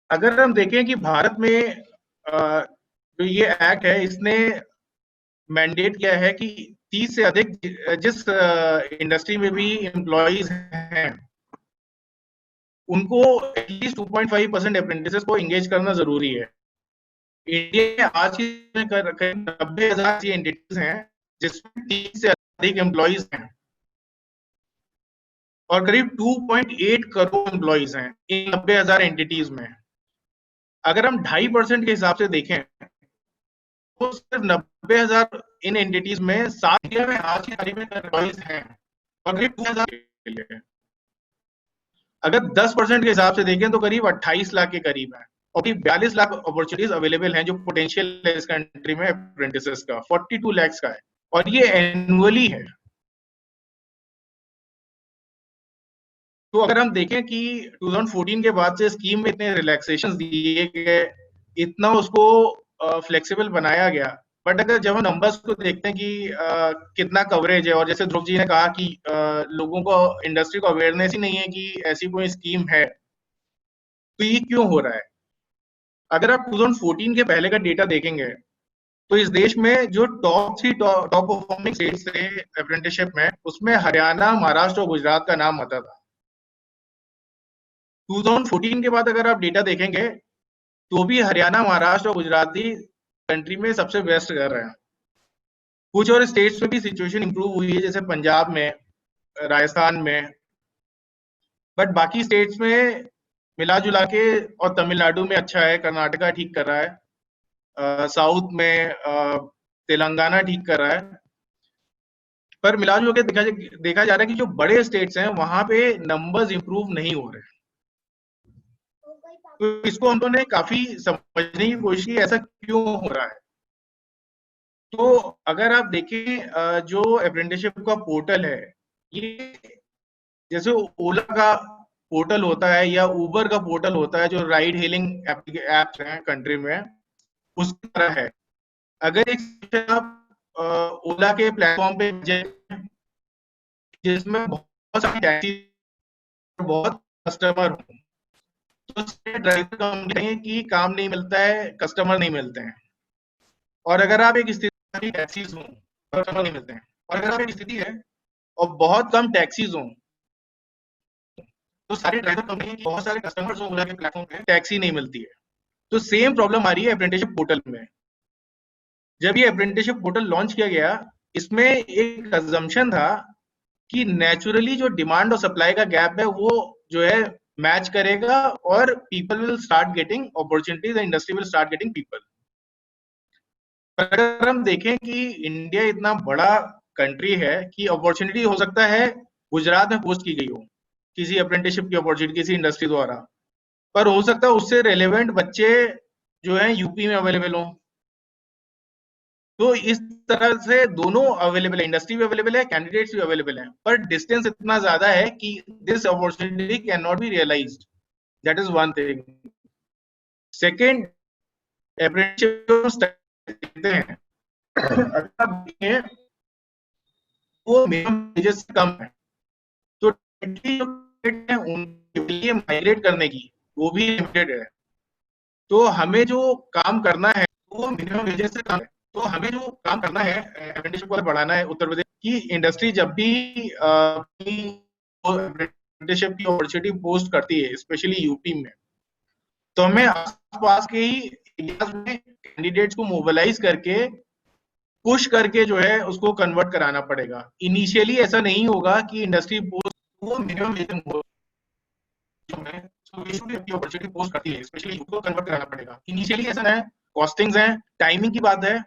अगर हम देखें कि भारत में जो ये एक्ट है इसने मैंडेट किया है कि 30 से अधिक जिस इंडस्ट्री में भी एम्प्लॉइज हैं उनको एटलीस्ट 2.5% अप्रेंटिसेस को एंगेज करना जरूरी है। इंडिया में आज की 90,000 एंटिटीज हैं जिसमें 30 से अधिक एम्प्लॉइज हैं और करीब 2.8 करोड़ एम्प्लॉइज हैं इन 90,000 एंटिटीज में। अगर हम 2.5% के हिसाब से देखें तो सिर्फ 90,000 इन एंटिटीज में इंडिया में आज की तारीख में एम्प्लॉइज हैं और करीब 2,000 के लिए। अगर 10% के हिसाब से देखें तो करीब 28 लाख के करीब है और करीब 42 लाख अपॉर्चुनिटीज अवेलेबल हैं जो पोटेंशियल है इस कंट्री में अप्रेंटिसेस का 42 lakhs का है और ये एनुअली है। तो अगर हम देखें कि 2014 के बाद से स्कीम में इतने रिलैक्सेशन दिए गए, इतना उसको फ्लेक्सिबल बनाया गया, बट अगर जब हम नंबर्स को देखते हैं कि कितना कवरेज है और जैसे ध्रुव जी ने कहा कि लोगों को इंडस्ट्री को अवेयरनेस ही नहीं है कि ऐसी कोई स्कीम है, तो ये क्यों हो रहा है? अगर आप 2014 के पहले का डेटा देखेंगे तो इस देश में जो टॉप परफॉर्मिंग स्टेट्स थे अप्रेंटिसशिप में उसमें हरियाणा, महाराष्ट्र और गुजरात का नाम आता था। 2014 के बाद अगर आप डेटा देखेंगे तो भी हरियाणा, महाराष्ट्र और गुजरात ही कंट्री में सबसे बेस्ट कर रहे हैं। कुछ और स्टेट्स में भी सिचुएशन इंप्रूव हुई है जैसे पंजाब में, राजस्थान में, बट बाकी स्टेट्स में मिला जुला के और तमिलनाडु में अच्छा है, कर्नाटका ठीक कर रहा है, साउथ में तेलंगाना ठीक कर रहा है, पर मिला जुला के देखा जा रहा है कि जो बड़े स्टेट्स हैं वहां पे नंबर्स इंप्रूव नहीं हो रहे। तो इसको हम लोगों ने काफी समझने की कोशिश की ऐसा क्यों हो रहा है। तो अगर आप देखें जो अप्रेंटिसशिप का पोर्टल है, ये जैसे ओला का पोर्टल होता है या उबर का पोर्टल होता है जो राइड हेलिंग एप्स हैं कंट्री में, उस तरह है। अगर एक आप ओला के प्लेटफॉर्म पे जिसमें बहुत सारी टैक्सी बहुत कस्टमर हो तो ड्राइवर कंपनी की काम नहीं मिलता है, कस्टमर नहीं मिलते हैं। और अगर आप एक स्थिति टैक्सीज हो कस्टमर नहीं मिलते हैं, और अगर आप एक स्थिति है और बहुत कम टैक्सीज हो तो सारी ड्राइवर कंपनी बहुत सारे कस्टमर्स हो ओला के प्लेटफॉर्म पे टैक्सी नहीं मिलती है। तो सेम प्रॉब्लम आ रही है अप्रेंटिसशिप पोर्टल में। जब ये अप्रेंटिसशिप पोर्टल लॉन्च किया गया, इसमें एक अजम्पशन था कि नेचुरली जो डिमांड और सप्लाई का गैप है वो जो है मैच करेगा और people will start getting opportunities, industry will start getting people. अगर हम देखें कि इंडिया इतना बड़ा कंट्री है कि अपॉर्चुनिटी हो सकता है गुजरात में पोस्ट की गई हो किसी अप्रेंटिसशिप की अपॉर्चुनिटी किसी इंडस्ट्री द्वारा, पर हो सकता है उससे रेलेवेंट बच्चे जो है यूपी में अवेलेबल हो। तो इस तरह से दोनों अवेलेबल है, इंडस्ट्री भी अवेलेबल है, कैंडिडेट्स भी अवेलेबल हैं, पर डिस्टेंस इतना ज्यादा है कि this opportunity cannot be realised. That is one thing. Second, apprenticeship हैं अगर आप देखें वो मिनिमम वेजेस से कम है, तो उनके लिए माइग्रेट करने की वो भी लिमिटेड है। तो हमें जो काम करना है वो मिनिमम वेजेस से कम है। तो हमें जो काम करना है अप्रेंटिसशिप को बढ़ाना है उत्तर प्रदेश की इंडस्ट्री जब भी अप्रेंटिसशिप की अपॉर्चुनिटी पोस्ट करती है स्पेशली यूपी में, तो हमें आसपास के ही एरियाज में कैंडिडेट्स को मोबिलाइज करके पुश करके जो है उसको कन्वर्ट कराना पड़ेगा। इनिशियली ऐसा नहीं होगा कि इंडस्ट्री पोस्ट वो मिनिमम वेतन हो जो है अपॉर्चुनिटी पोस्ट करती है स्पेशली यूपी को कन्वर्ट कराना पड़ेगा। इनिशियली ऐसा है, कॉस्टिंग्स है, टाइमिंग की बात है,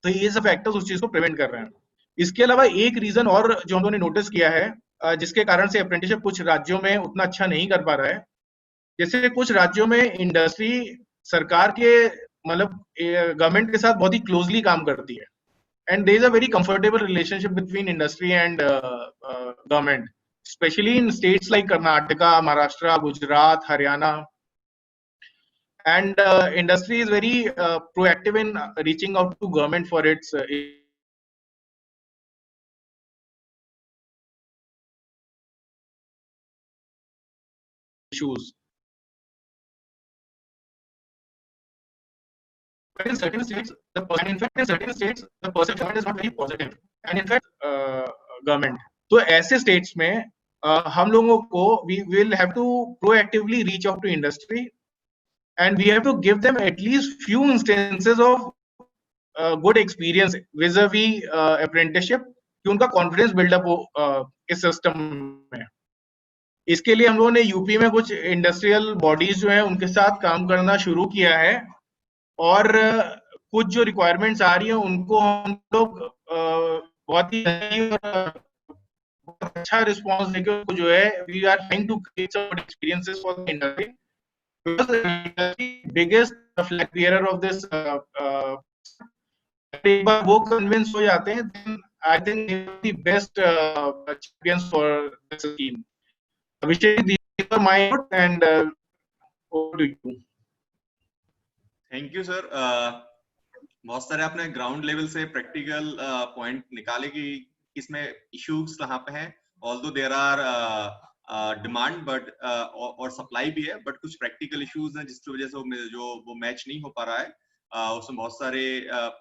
तो ये सब फैक्टर्स उस चीज को प्रिवेंट कर रहे हैं। इसके अलावा एक रीजन और जो हम लोगों ने नोटिस किया है, जिसके कारण से अप्रेंटिसशिप कुछ राज्यों में उतना अच्छा नहीं कर पा रहा है, जैसे कुछ राज्यों में इंडस्ट्री सरकार के मतलब गवर्नमेंट के साथ बहुत ही क्लोजली काम करती है, and there is a very comfortable relationship between industry and government, specially in states like Karnataka, Maharashtra, Gujarat, Haryana, and industry is very proactive in reaching out to government for its issues. But in certain states, in fact, in certain states, the perception is not very positive. And in fact, government. तो ऐसे states में हम लोगों को we will have to proactively reach out to industry, and we have to give them at least few instances of good experience vis-a-vis apprenticeship, कि उनका confidence buildup हो इस सिस्टम में। इसके लिए हम लोगों ने यूपी में कुछ इंडस्ट्रियल बॉडीज जो है उनके साथ काम करना शुरू किया है, और कुछ जो रिक्वायरमेंट्स आ रही है उनको हम लोग बहुत ही अच्छा रिस्पॉन्स देके उनको जो है we are trying to create some experiences for the industry, because the industry biggest flag bearer of this. एक बार वो कन्विंस हो जाते हैं, then I think they are the best champions for this scheme. Abhishek, these are my notes, and over to you. Thank you sir. बहुत सारे आपने ground level से प्रैक्टिकल पॉइंट निकाले कि इसमें इश्यूज कहाँ पे हैं, although there are demand but और सप्लाई भी है, बट कुछ प्रैक्टिकल इश्यूज हैं जिसकी वजह से वो मैच नहीं हो पा रहा है। उसमें बहुत सारे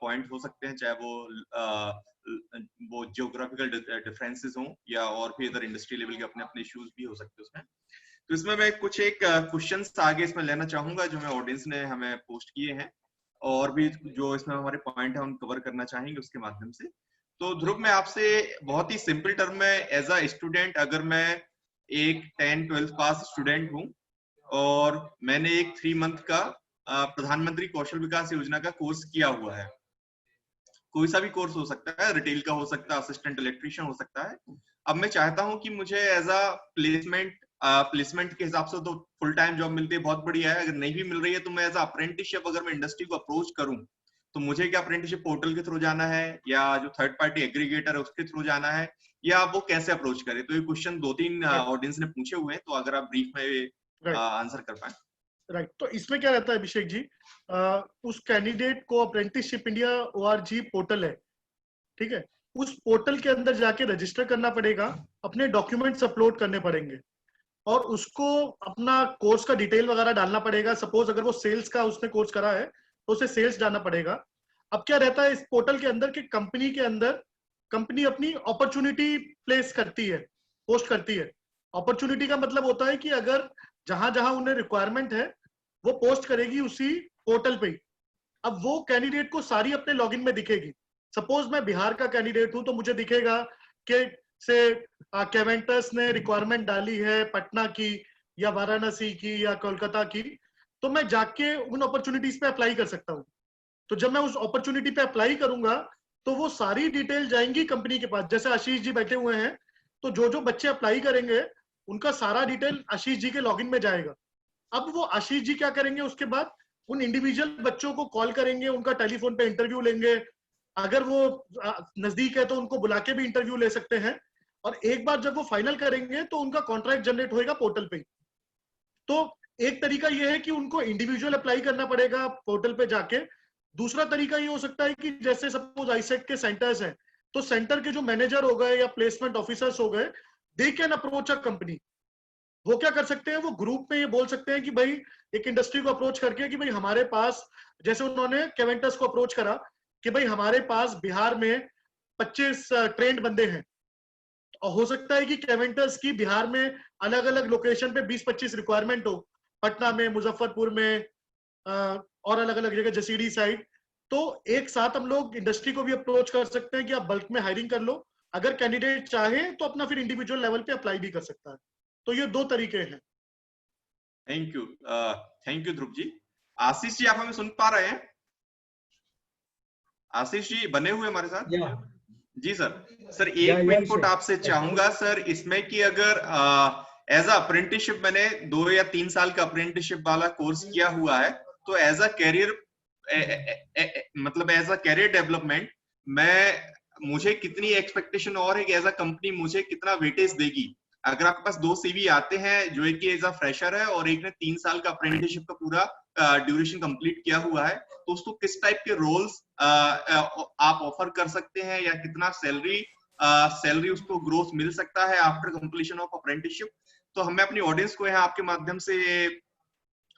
पॉइंट हो सकते हैं, चाहे वो जियोग्राफिकल डिफरेंसेस हों या और भी अदर इंडस्ट्री लेवल के अपने अपने इश्यूज भी हो सकते हैं उसमें। तो इसमें मैं कुछ एक क्वेश्चंस आगे इसमें लेना चाहूंगा जो मैं ऑडियंस ने हमें पोस्ट किए हैं, और भी जो इसमें हमारे पॉइंट है उन कवर करना चाहेंगे उसके माध्यम से। तो ध्रुव, मैं आपसे बहुत ही सिंपल टर्म में एज अ स्टूडेंट, अगर मैं एक 10-12 पास स्टूडेंट हूँ और मैंने एक 3 मंथ का प्रधानमंत्री कौशल विकास योजना का कोर्स किया हुआ है, कोई सा भी कोर्स हो सकता है, रिटेल का हो सकता है, असिस्टेंट इलेक्ट्रीशियन हो सकता है। अब मैं चाहता हूं कि मुझे एज अ प्लेसमेंट के हिसाब से तो फुल टाइम जॉब मिलती है, बहुत बढ़िया है। अगर नहीं भी मिल रही है तो मैं एज अ अप्रेंटिसशिप अगर मैं इंडस्ट्री को अप्रोच करूं तो मुझे क्या अप्रेंटिसशिप पोर्टल के थ्रू जाना है या जो थर्ड पार्टी एग्रीगेटर है उसके थ्रू जाना है, या वो कैसे अप्रोच करे? तो ये क्वेश्चन 2-3 ऑडियंस ने पूछे हुए हैं, तो अगर आप ब्रीफ में आंसर कर पाए। राइट, तो इसमें क्या रहता है अभिषेक जी, उस कैंडिडेट को अप्रेंटिसशिप इंडिया ORG पोर्टल है, ठीक है, उस पोर्टल के अंदर जाके रजिस्टर करना पड़ेगा, अपने डॉक्यूमेंट्स अपलोड करने पड़ेंगे और उसको अपना कोर्स का डिटेल वगैरह डालना पड़ेगा। सपोज अगर वो सेल्स का उसने कोर्स करा है तो उसे सेल्स डालना पड़ेगा। अब क्या रहता है इस पोर्टल के अंदर कि कंपनी के अंदर कंपनी अपनी अपॉर्चुनिटी प्लेस करती है, पोस्ट करती है। अपॉर्चुनिटी का मतलब होता है कि अगर जहां जहां उन्हें रिक्वायरमेंट है वो पोस्ट करेगी उसी पोर्टल पे ही। अब वो कैंडिडेट को सारी अपने लॉगिन में दिखेगी। सपोज मैं बिहार का कैंडिडेट हूं तो मुझे दिखेगा कि से कैवेंटस ने रिक्वायरमेंट डाली है पटना की या वाराणसी की या कोलकाता की, तो मैं जाके उन अपॉर्चुनिटीज पे अप्लाई कर सकता हूं। तो जब मैं उस अपॉर्चुनिटी पे अप्लाई करूंगा तो वो सारी डिटेल जाएंगी कंपनी के पास। जैसे आशीष जी बैठे हुए हैं, तो जो बच्चे अप्लाई करेंगे उनका सारा डिटेल आशीष जी के लॉगिन में जाएगा। अब वो आशीष जी क्या करेंगे, उसके बाद उन इंडिविजुअल बच्चों को कॉल करेंगे, उनका टेलीफोन पे इंटरव्यू लेंगे। अगर वो नजदीक है तो उनको बुला के भी इंटरव्यू ले सकते हैं, और एक बार जब वो फाइनल करेंगे तो उनका कॉन्ट्रैक्ट जनरेट होएगा पोर्टल पे। तो एक तरीका ये है कि उनको इंडिविजुअल अप्लाई करना पड़ेगा पोर्टल पे जाके। दूसरा तरीका ये हो सकता है कि जैसे सपोज आईसेट के सेंटर्स हैं, तो सेंटर के जो मैनेजर हो गए या प्लेसमेंट ऑफिसर्स हो गए, they can approach a company. वो क्या कर सकते हैं, वो ग्रुप में ये बोल सकते हैं कि भाई एक इंडस्ट्री को अप्रोच करके कि भाई हमारे पास, जैसे उन्होंने कैवेंटस को अप्रोच करा कि भाई हमारे पास बिहार में 25 ट्रेंड बंदे हैं, और हो सकता है कि कैवेंटस की बिहार में अलग अलग लोकेशन पे 20-25 रिक्वायरमेंट हो, पटना में, मुजफ्फरपुर में और अलग अलग जगह, जसीडी साइड। तो एक साथ हम लोग इंडस्ट्री को भी अप्रोच कर सकते हैं कि आप बल्क में हायरिंग कर लो। अगर कैंडिडेट चाहे तो अपना फिर इंडिविजुअल लेवल पे अप्लाई भी कर सकता है। तो ये 2 तरीके हैं। Thank you Dhruv ji. आशीष जी, आप हमें सुन पा रहे हैं? आशीष जी बने हुए हमारे साथ? Yeah. जी सर एक Yeah, इनपुट sure. आपसे चाहूंगा सर इसमें कि अगर एज अप्रेंटिसशिप मैंने 2 या 3 साल का अप्रेंटिसशिप वाला कोर्स किया हुआ है, तो एज अ कैरियर मतलब एज अ कैरियर डेवलपमेंट मुझे कितनी एक्सपेक्टेशन और है कि एज अ कंपनी मुझे कितना वेटेज देगी? अगर आपके पास 2 सीवी आते हैं, जो एक एज अ फ्रेशर है और एक ने 3 साल का अप्रेंटिसशिप का पूरा ड्यूरेशन कंप्लीट किया हुआ है, तो उसको किस टाइप के रोल्स आप ऑफर कर सकते हैं, या कितना सैलरी उसको ग्रोथ मिल सकता है आफ्टर कंप्लीशन ऑफ अप्रेंटिसशिप? तो हमें अपनी ऑडियंस को यहाँ आपके माध्यम से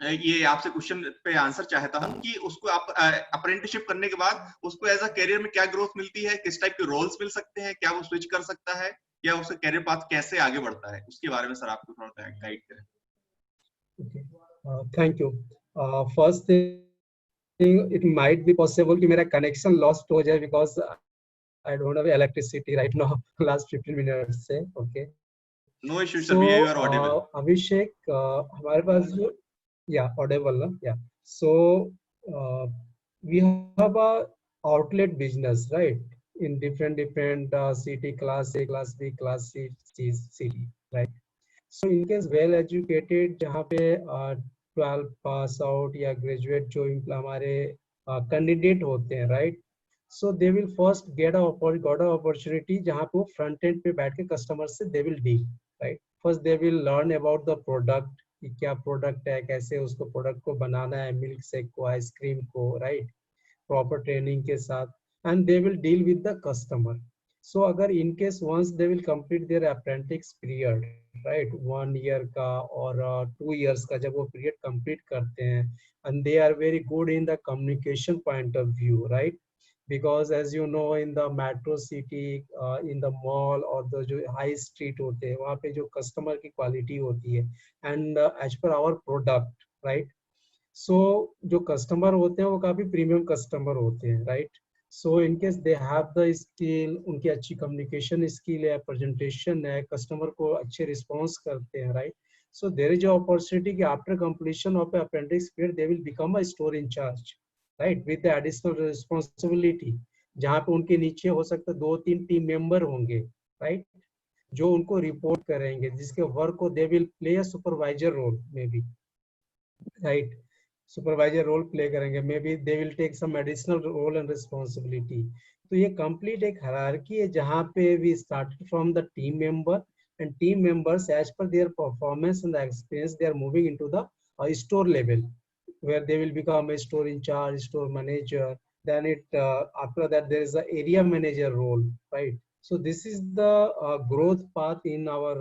ये आपसे क्वेश्चन पे आंसर चाहता हूँ कि उसको आप अप्रेंटिसशिप करने के बाद उसको एज अ करियर में क्या ग्रोथ मिलती है, किस टाइप के रोल्स मिल सकते हैं, क्या वो स्विच कर सकता है, या उसका करियर पाथ कैसे आगे बढ़ता है, उसके बारे में सर आपको थोड़ा गाइड करें। Okay. Thank you. First thing, it might be possible कि मेरा connection lost हो जाए because I don't have electricity right now last 15 minutes से. Okay. No issue, sir. So You are audible. Abhishek, हमारे पास जो audible ना, So we have a outlet business, right? In different city, class A, class B, class C, city, right? So in case well educated जहाँ पे 12 pass out या graduate जो हमारे candidate होते हैं, right? So they will first got a opportunity जहाँ पे वो front end पे बैठ के customer से they will deal, right? First they will learn about the product कि क्या product है, कैसे उसको product को बनाना है, milk shake को, ice cream को, right? Proper training के साथ, and they will deal with the customer. So अगर in case once they will complete their apprentice period, right, 1 year का और 2 years का जब वो period complete करते हैं, and they are very good in the communication point of view, right? Because as you know in the metro city, in the mall और the जो high street होते हैं वहाँ पे जो customer की quality होती है, and as per our product, right? So जो customer होते हैं वो काफी premium customer होते हैं, right? So in case they have the skill, उनकी अच्छी communication skill है, presentation है, customer को अच्छे response करते हैं, right? So there is an opportunity कि after completion of the apprentice period they will become a store in charge, right? With the additional responsibility, जहाँ पे उनके नीचे हो सकता है 2-3 team member होंगे, right? जो उनको report करेंगे, जिसके work को they will play a supervisor role maybe, right? Supervisor role play करेंगे, maybe they will take some additional role and responsibility. तो ये complete एक hierarchy है जहाँ पे we started from the team member, and team members as per their performance and the experience they are moving into the store level where they will become a store in charge, store manager. Then after that there is a area manager role, right? So this is the growth path in our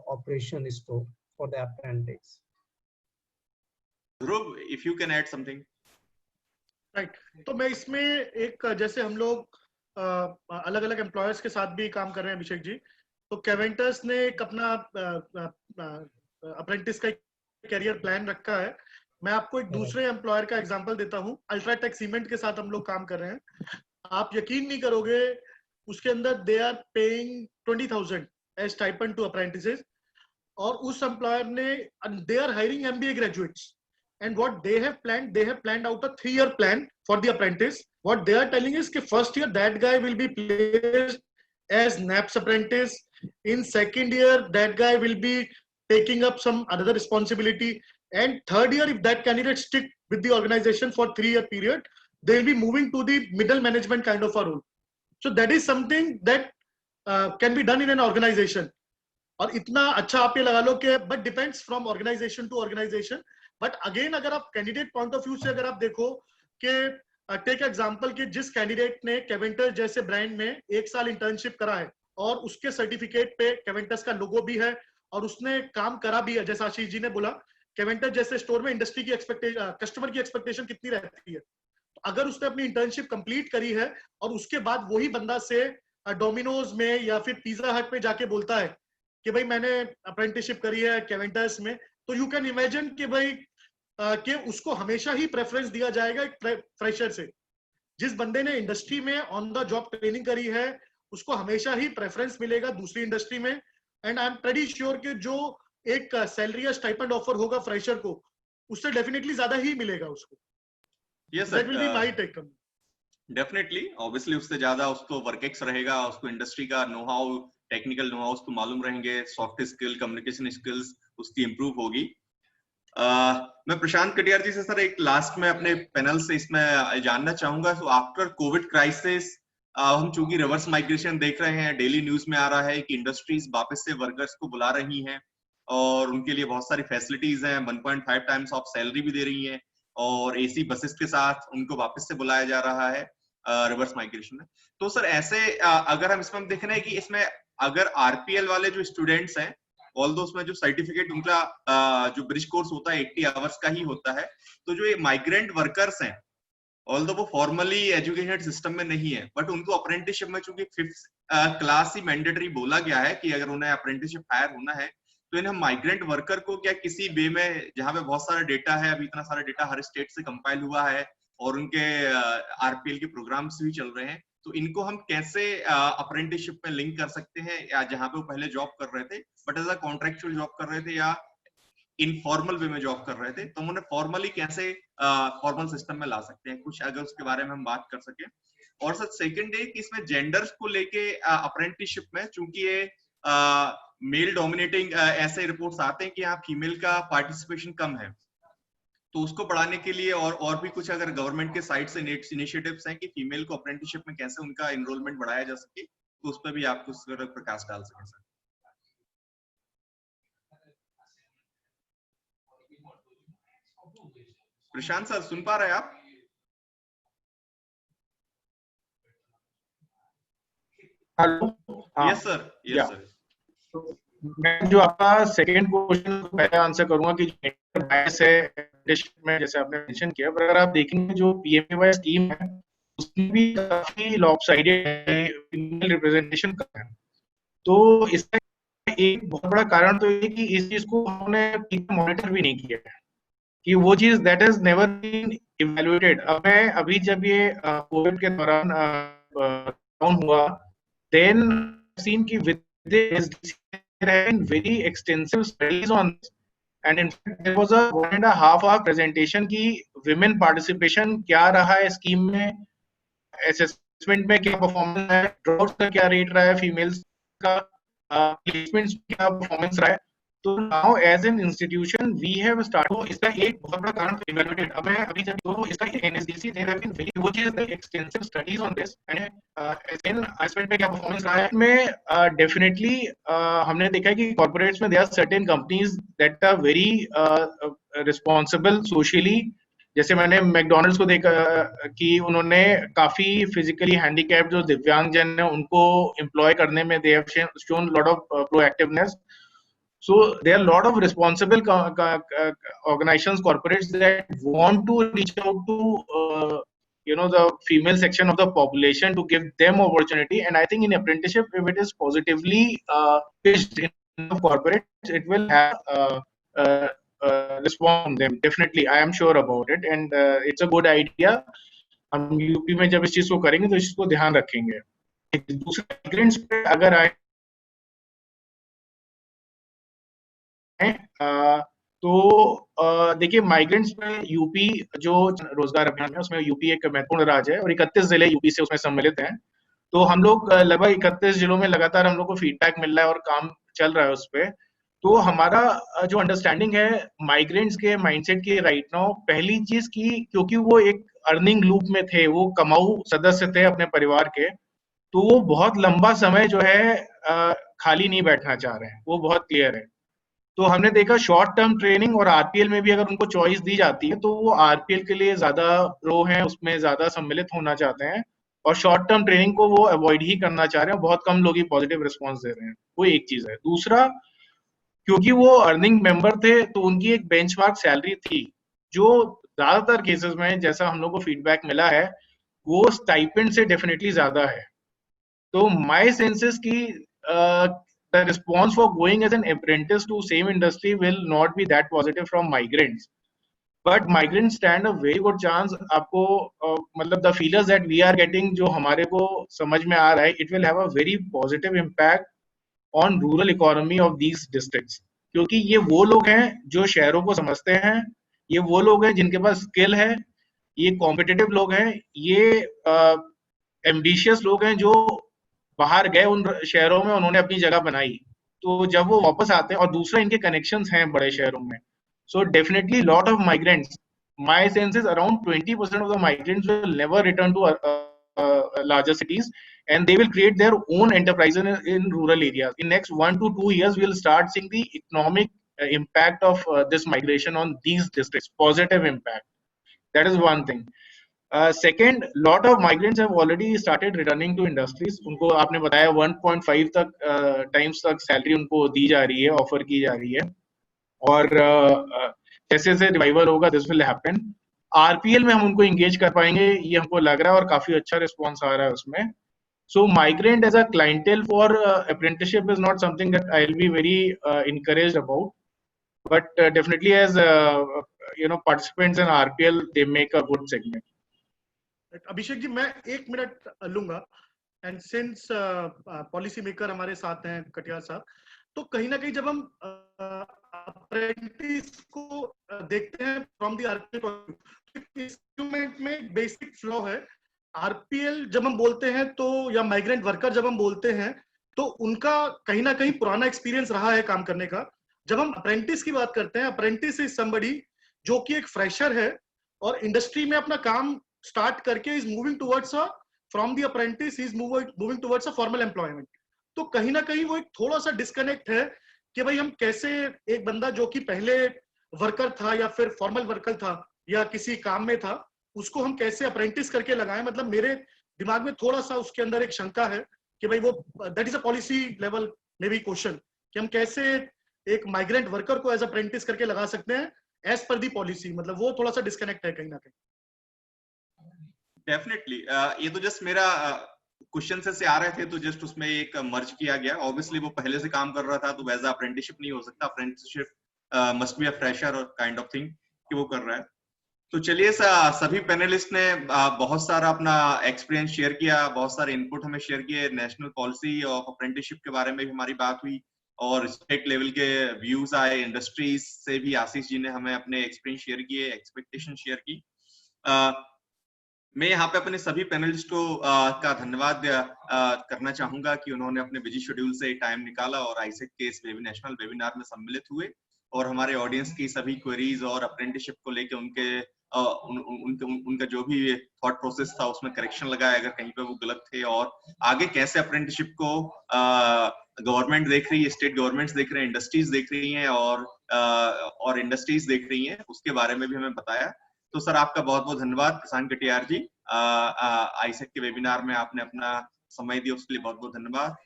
operation store for the apprentice. Dhruv, if you can add something. Right. तो मैं इसमें एक जैसे हम लोग अलग अलग employers के साथ भी काम कर रहे हैं अभिषेक जी, तो कैवेंटर्स ने एक अपना अप्रेंटिस का कैरियर प्लान रखा है. मैं आपको एक दूसरे एम्प्लॉयर का एग्जांपल देता हूं. अल्ट्राटेक सीमेंट के साथ हम लोग काम कर रहे हैं. आप यकीन नहीं करोगे, उसके अंदर they are paying 20,000 as stipend to apprentices, और उस एम्प्लॉयर ने they are hiring MBA graduates. And what they have planned out a 3-year plan for the apprentice. What they are telling is that first year that guy will be placed as NAPS apprentice. In second year that guy will be taking up some other responsibility. And third year, if that candidate stick with the organization for 3-year period, they will be moving to the middle management kind of a role. So that is something that can be done in an organization. और इतना अच्छा आप ये लगा लो कि but depends from organization to organization. But again अगर आप candidate point of view से अगर आप देखो कि टेक एग्जांपल कि जिस कैंडिडेट ने कैवेंटर जैसे ब्रांड में 1 साल इंटर्नशिप करा है और उसके सर्टिफिकेट पे कैवेंटर्स का लोगो भी है और उसने काम करा भी है, जैसा आशीष जी ने बोला, कैवेंटर जैसे स्टोर में इंडस्ट्री की एक्सपेक्टेशन, कस्टमर की एक्सपेक्टेशन कितनी रहती है. तो अगर उसने अपनी इंटर्नशिप कंप्लीट करी है और उसके बाद वही बंदा से डोमिनोज में या फिर पिज्जा हट में जाके बोलता है कि भाई मैंने अप्रेंटिसशिप करी है कैवेंटर्स में, तो यू कैन इमेजिन कि भाई कि उसको हमेशा ही प्रेफरेंस दिया जाएगा एक फ्रेशर से. जिस बंदे ने इंडस्ट्री में ऑन द जॉब ट्रेनिंग करी है उसको हमेशा ही प्रेफरेंस मिलेगा दूसरी इंडस्ट्री में. And I am pretty sure कि जो एक सैलरी या स्टाइपेंड ऑफर होगा फ्रेशर को, उससे डेफिनेटली ज्यादा ही मिलेगा उसको. Yes, That will be sir. my take. Definitely, obviously उससे ज्यादा उसको वर्क एक्स रहेगा, उसको इंडस्ट्री का know how, technical know how उसको मालूम रहेंगे, सॉफ्ट स्किल, कम्युनिकेशन स्किल्स उसकी इंप्रूव होगी। मैं प्रशांत कटियार जी से सर एक लास्ट में अपने पैनल से इसमें जानना चाहूंगा, तो आफ्टर कोविड क्राइसिस हम चूंकि रिवर्स माइग्रेशन देख रहे हैं, डेली न्यूज में आ रहा है कि इंडस्ट्रीज वापस से वर्कर्स को बुला रही हैं और उनके लिए बहुत सारी फैसिलिटीज हैं, 1.5 टाइम्स ऑफ सैलरी भी दे रही हैं और एसी बसेस के साथ उनको वापस से बुलाया जा रहा है रिवर्स माइग्रेशन में। तो सर ऐसे अगर हम इसमें देख रहे हैं कि इसमें अगर आरपीएल वाले जो स्टूडेंट्स हैं, ऑल्दो उसमें जो सर्टिफिकेट उनका जो ब्रिज कोर्स होता है 80 आवर्स का ही होता है, तो जो ये माइग्रेंट वर्कर्स हैं, ऑल्दो वो फॉर्मली एजुकेटेड सिस्टम में नहीं है, बट उनको अप्रेंटिसशिप में चूंकि 5th क्लास ही मैंडेटरी बोला गया है कि अगर उन्हें अप्रेंटिसशिप हायर होना है, तो इन्हें माइग्रेंट वर्कर को क्या किसी वे में, जहां पे बहुत सारा डेटा है, अभी इतना सारा डेटा हर स्टेट से कंपाइल हुआ है और उनके आरपीएल के प्रोग्राम्स भी चल रहे हैं, तो इनको हम कैसे अप्रेंटिसशिप में लिंक कर सकते हैं, या जहां पे वो पहले जॉब कर रहे थे but as a contractual job कर रहे थे या इनफॉर्मल वे में जॉब कर रहे थे, तो हम उन्हें फॉर्मली कैसे फॉर्मल सिस्टम में ला सकते हैं, कुछ अगर उसके बारे में हम बात कर सके। और सर सेकंड है कि इसमें जेंडर्स को लेके अप्रेंटिसशिप में, चूंकि ये मेल डोमिनेटिंग ऐसे रिपोर्ट्स आते हैं कि यहाँ फीमेल का पार्टिसिपेशन कम है, तो उसको बढ़ाने के लिए और भी कुछ अगर गवर्नमेंट के साइड से इनिशिएटिव्स हैं कि फीमेल को अप्रेंटिसशिप में कैसे उनका एनरोलमेंट बढ़ाया जा सके, तो उस पर भी आप कुछ प्रकाश डाल सकें सर। प्रशांत सर सुन पा रहे हैं आप? Hello, yes sir, yes sir. मैं जो आपका सेकंड क्वेश्चन पहले आंसर करूंगा कि जेंडर बायस है अप्रेंटिसशिप में, जैसे आपने मेंशन किया, पर अगर आप देखेंगे जो पीएमएवाई स्कीम है उसमें भी काफी लॉपसाइडेड है, फीमेल रिप्रेजेंटेशन कम है। तो इसका एक बहुत बड़ा कारण तो ये कि इस चीज को हमने मॉनिटर भी नहीं किया है, कि वो चीज that is never been evaluated. अब मैं अभी जब ये कोविड के दौरान डाउन हुआ, देन सीन की with there have been very extensive studies on this, and in fact there was a 1.5 hour presentation की women participation क्या रहा है स्कीम में, असेसमेंट में क्या परफॉर्मेंस है, ड्रॉप्स का क्या रेट रहा है, फीमेल्स का प्लेसमेंट्स क्या परफॉर्मेंस रहा है। तो now as an institution we have start, इसका एक बहुत बड़ा कारण इवैल्यूएटेड। अब मैं अभी जब तो इसका NSDC there have been very which is the extensive studies on this and in aspect में क्या परफॉर्मेंस रहा है में डेफिनेटली हमने देखा है कि कॉर्पोरेट्स में there are certain companies that are very responsible socially. जैसे मैंने मैकडॉनल्ड्स को देखा कि उन्होंने काफी फिजिकली हैंडीकैप्ड जो दिव्यांग जन है उनको एम्प्लॉय करने में they have shown lot of proactiveness. So there are a lot of responsible organizations, corporates that want to reach out to the female section of the population to give them opportunity. And I think in apprenticeship, if it is positively pitched in the corporates, it will have response from them. Definitely, I am sure about it, and it's a good idea. हम UP में जब इस चीज को करेंगे तो इस चीज को ध्यान रखेंगे। दूसरे माइग्रेंट्स पे अगर आए तो देखिए माइग्रेंट्स पे यूपी जो रोजगार अभियान है उसमें यूपी एक महत्वपूर्ण राज्य है और 31 जिले यूपी से उसमें सम्मिलित हैं। तो हम लोग लगभग 31 जिलों में लगातार हम लोग को फीडबैक मिल रहा है और काम चल रहा है उस पर। तो हमारा जो अंडरस्टैंडिंग है माइग्रेंट्स के माइंडसेट की राइट नाउ, पहली चीज की क्योंकि वो एक अर्निंग लूप में थे, वो कमाऊ सदस्य थे अपने परिवार के, तो वो बहुत लंबा समय जो है खाली नहीं बैठना चाह रहे हैं, वो बहुत क्लियर है। तो हमने देखा शॉर्ट टर्म ट्रेनिंग और आरपीएल में भी अगर उनको चॉइस दी जाती है तो वो आरपीएल के लिए ज्यादा प्रो हैं, उसमें ज्यादा सम्मिलित होना चाहते हैं और शॉर्ट टर्म ट्रेनिंग को वो अवॉइड ही करना चाह रहे हैं। बहुत कम लोग ही पॉजिटिव रिस्पॉन्स दे रहे हैं, वो एक चीज है। दूसरा, क्योंकि वो अर्निंग मेंबर थे तो उनकी एक बेंचमार्क सैलरी थी जो ज्यादातर केसेस में, जैसा हम लोग को फीडबैक मिला है, वो स्टाइपेंड से डेफिनेटली ज्यादा है। तो माय सेंसेस की the response for going as an apprentice to same industry will not be that positive from migrants, but migrants stand a very good chance। आपको मतलब the feelers that we are getting जो हमारे को समझ में आ रहा है, it will have a very positive impact on rural economy of these districts, क्योंकि ये वो लोग हैं जो शहरों को समझते हैं, ये वो लोग हैं जिनके पास स्किल है, ये कॉम्पिटिटिव लोग हैं, ये एम्बिशियस लोग हैं जो बाहर गए उन शहरों में, उन्होंने अपनी जगह बनाई, तो जब वो वापस आते हैं, और दूसरा इनके कनेक्शंस हैं बड़े शहरों में, so definitely lot of migrants, my sense is around 20% of the migrants will never return to larger cities, and they will create their own enterprise in rural areas. In next 1 to 2 years we will start seeing the economic impact of this migration on these districts, positive impact. That is one thing. Second, lot of migrants have already started returning to industries. उनको आपने बताया 1.5 तक times तक salary उनको दी जा रही है, offer की जा रही है, और जैसे जैसे रिवाइवल होगा दिस विल हैपन। आरपीएल में हम उनको एंगेज कर पाएंगे, ये हमको लग रहा है, और काफी अच्छा रिस्पॉन्स आ रहा है उसमें। So migrant as a clientele for apprenticeship is not something that I will be very encouraged about, but definitely as participants in RPL they make a good segment. Abhishek ji, मैं 1 मिनट लूंगा, एंड सिंस पॉलिसी मेकर हमारे साथ हैं कटियार साहब, तो कहीं ना कहीं जब हम अप्रेंटिस को देखते हैं फ्रॉम द आरपीएल इंस्ट्रूमेंट में बेसिक फ्लॉ है। आरपीएल जब हम बोलते हैं तो, या माइग्रेंट वर्कर जब हम बोलते हैं, तो उनका कहीं ना कहीं पुराना एक्सपीरियंस रहा है काम करने का। जब हम अप्रेंटिस की बात करते हैं, अप्रेंटिस इज समबडी जो कि एक फ्रेशर है और इंडस्ट्री में अपना काम स्टार्ट करके is moving towards from the apprentice is moving towards a formal employment. तो कहीं ना कहीं वो एक थोड़ा सा डिस्कनेक्ट है कि भाई हम कैसे एक बंदा जो कि पहले वर्कर था या फिर फॉर्मल वर्कर था या किसी काम में था, उसको हम कैसे अप्रेंटिस करके लगाएं। मतलब मेरे दिमाग में थोड़ा सा उसके अंदर एक शंका है कि भाई वो that is a policy level में भी क्वेश्चन कि हम कैसे एक माइग्रेंट वर्कर को एज अप्रेंटिस करके लगा सकते हैं एज पर दी पॉलिसी। मतलब वो थोड़ा सा डिस्कनेक्ट है कहीं ना कहीं। डेफिनेटली ये तो जस्ट मेरा क्वेश्चन से आ रहे थे, तो जस्ट उसमें एक मर्ज किया गया। ऑब्वियसली वो पहले से काम कर रहा था तो वैसा अप्रेंटिसशिप नहीं हो सकता। Apprenticeship must be a fresher और काइंड ऑफ थिंग कि वो कर रहा है। तो चलिए, सभी पैनलिस्ट ने बहुत सारा अपना एक्सपीरियंस शेयर किया, बहुत सारे इनपुट हमें शेयर किए। नेशनल पॉलिसी ऑफ अप्रेंटिसशिप के बारे में भी हमारी बात हुई और स्टेट लेवल के व्यूज आए। इंडस्ट्रीज से भी आशीष जी ने हमें अपने एक्सपीरियंस शेयर किए, एक्सपेक्टेशन शेयर की। मैं यहाँ पे अपने सभी पैनलिस्ट को का धन्यवाद करना चाहूंगा कि उन्होंने अपने बिजी शेड्यूल से टाइम निकाला और आईसेक के इस नेशनल वेबिनार में सम्मिलित हुए और हमारे ऑडियंस की सभी क्वेरीज और अप्रेंटिसशिप को लेके उनका जो भी थॉट प्रोसेस था उसमें करेक्शन लगाया अगर कहीं पे वो गलत थे, और आगे कैसे अप्रेंटिसशिप को गवर्नमेंट देख रही है, स्टेट गवर्नमेंट्स देख रहे हैं, इंडस्ट्रीज देख रही हैं और इंडस्ट्रीज देख रही हैं, उसके बारे में भी हमें बताया। तो सर आपका बहुत बहुत धन्यवाद प्रशांत कटियार जी, आईसेक के वेबिनार में आपने अपना समय दिया, उसके लिए बहुत बहुत धन्यवाद।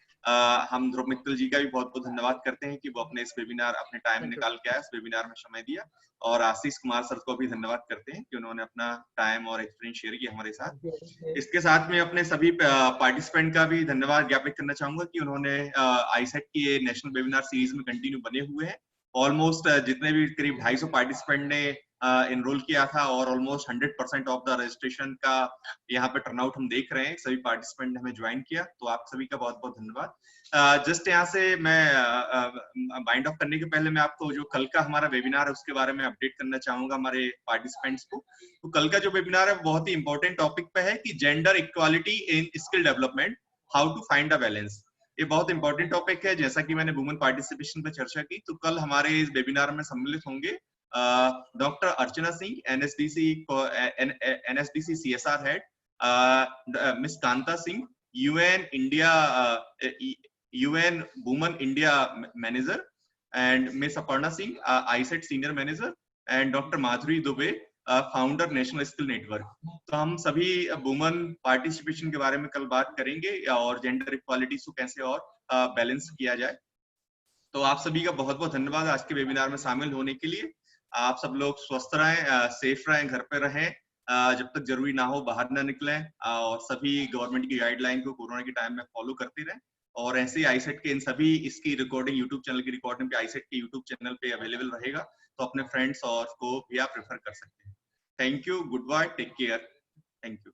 हम ध्रुव मित्तल जी का भी बहुत बहुत धन्यवाद करते हैं कि वो अपने इस वेबिनार अपने टाइम निकाल के आए, इस वेबिनार में समय दिया, और आशीष कुमार सर को भी धन्यवाद करते हैं कि उन्होंने अपना टाइम और एक्सपीरियंस शेयर किया हमारे साथ। इसके साथ में अपने सभी पार्टिसिपेंट का भी धन्यवाद ज्ञापित करना चाहूंगा कि उन्होंने आईसेक की नेशनल वेबिनार सीरीज में कंटिन्यू बने हुए हैं। ऑलमोस्ट जितने भी करीब 250 पार्टिसिपेंट ने एनरोल किया था और ऑलमोस्ट 100% ऑफ द रजिस्ट्रेशन का यहाँ पे टर्नआउट हम देख रहे हैं। सभी पार्टिसिपेंट ने हमें ज्वाइन किया, तो आप सभी का बहुत बहुत धन्यवाद। जस्ट यहाँ से मैं बाइंड ऑफ करने के पहले मैं आपको जो कल का हमारा वेबिनार है उसके बारे में अपडेट करना चाहूंगा हमारे पार्टिसिपेंट्स को। तो कल का जो वेबिनार है बहुत ही इंपॉर्टेंट टॉपिक पे है कि gender equality in skill development, how to find a balance. ये बहुत इंपॉर्टेंट टॉपिक है। जैसा कि मैंने वुमेन पार्टिसिपेशन पे चर्चा की, तो कल हमारे इस वेबिनार में सम्मिलित होंगे doctor Archana Singh, NSDC CSR head, miss Kanta Singh, UN women India manager, and miss Aparna Singh, AISECT senior manager, and doctor Madhuri Dubey, founder national skill network. तो हम सभी वुमेन पार्टिसिपेशन के बारे में कल बात करेंगे और जेंडर इक्वालिटी को कैसे और बैलेंस किया जाए। तो आप सभी का बहुत बहुत धन्यवाद आज के वेबिनार में शामिल होने के लिए। आप सब लोग स्वस्थ रहें, सेफ रहें, घर पे रहें, जब तक जरूरी ना हो बाहर ना निकलें, और सभी गवर्नमेंट की गाइडलाइन को कोरोना के टाइम में फॉलो करते रहें। और ऐसे ही आईसेट के इन सभी इसकी रिकॉर्डिंग यूट्यूब चैनल की रिकॉर्डिंग पे आईसेट के यूट्यूब चैनल पे अवेलेबल रहेगा, तो अपने फ्रेंड्स और को भी आप रेफर कर सकते हैं। Thank you, goodbye, take care, thank you.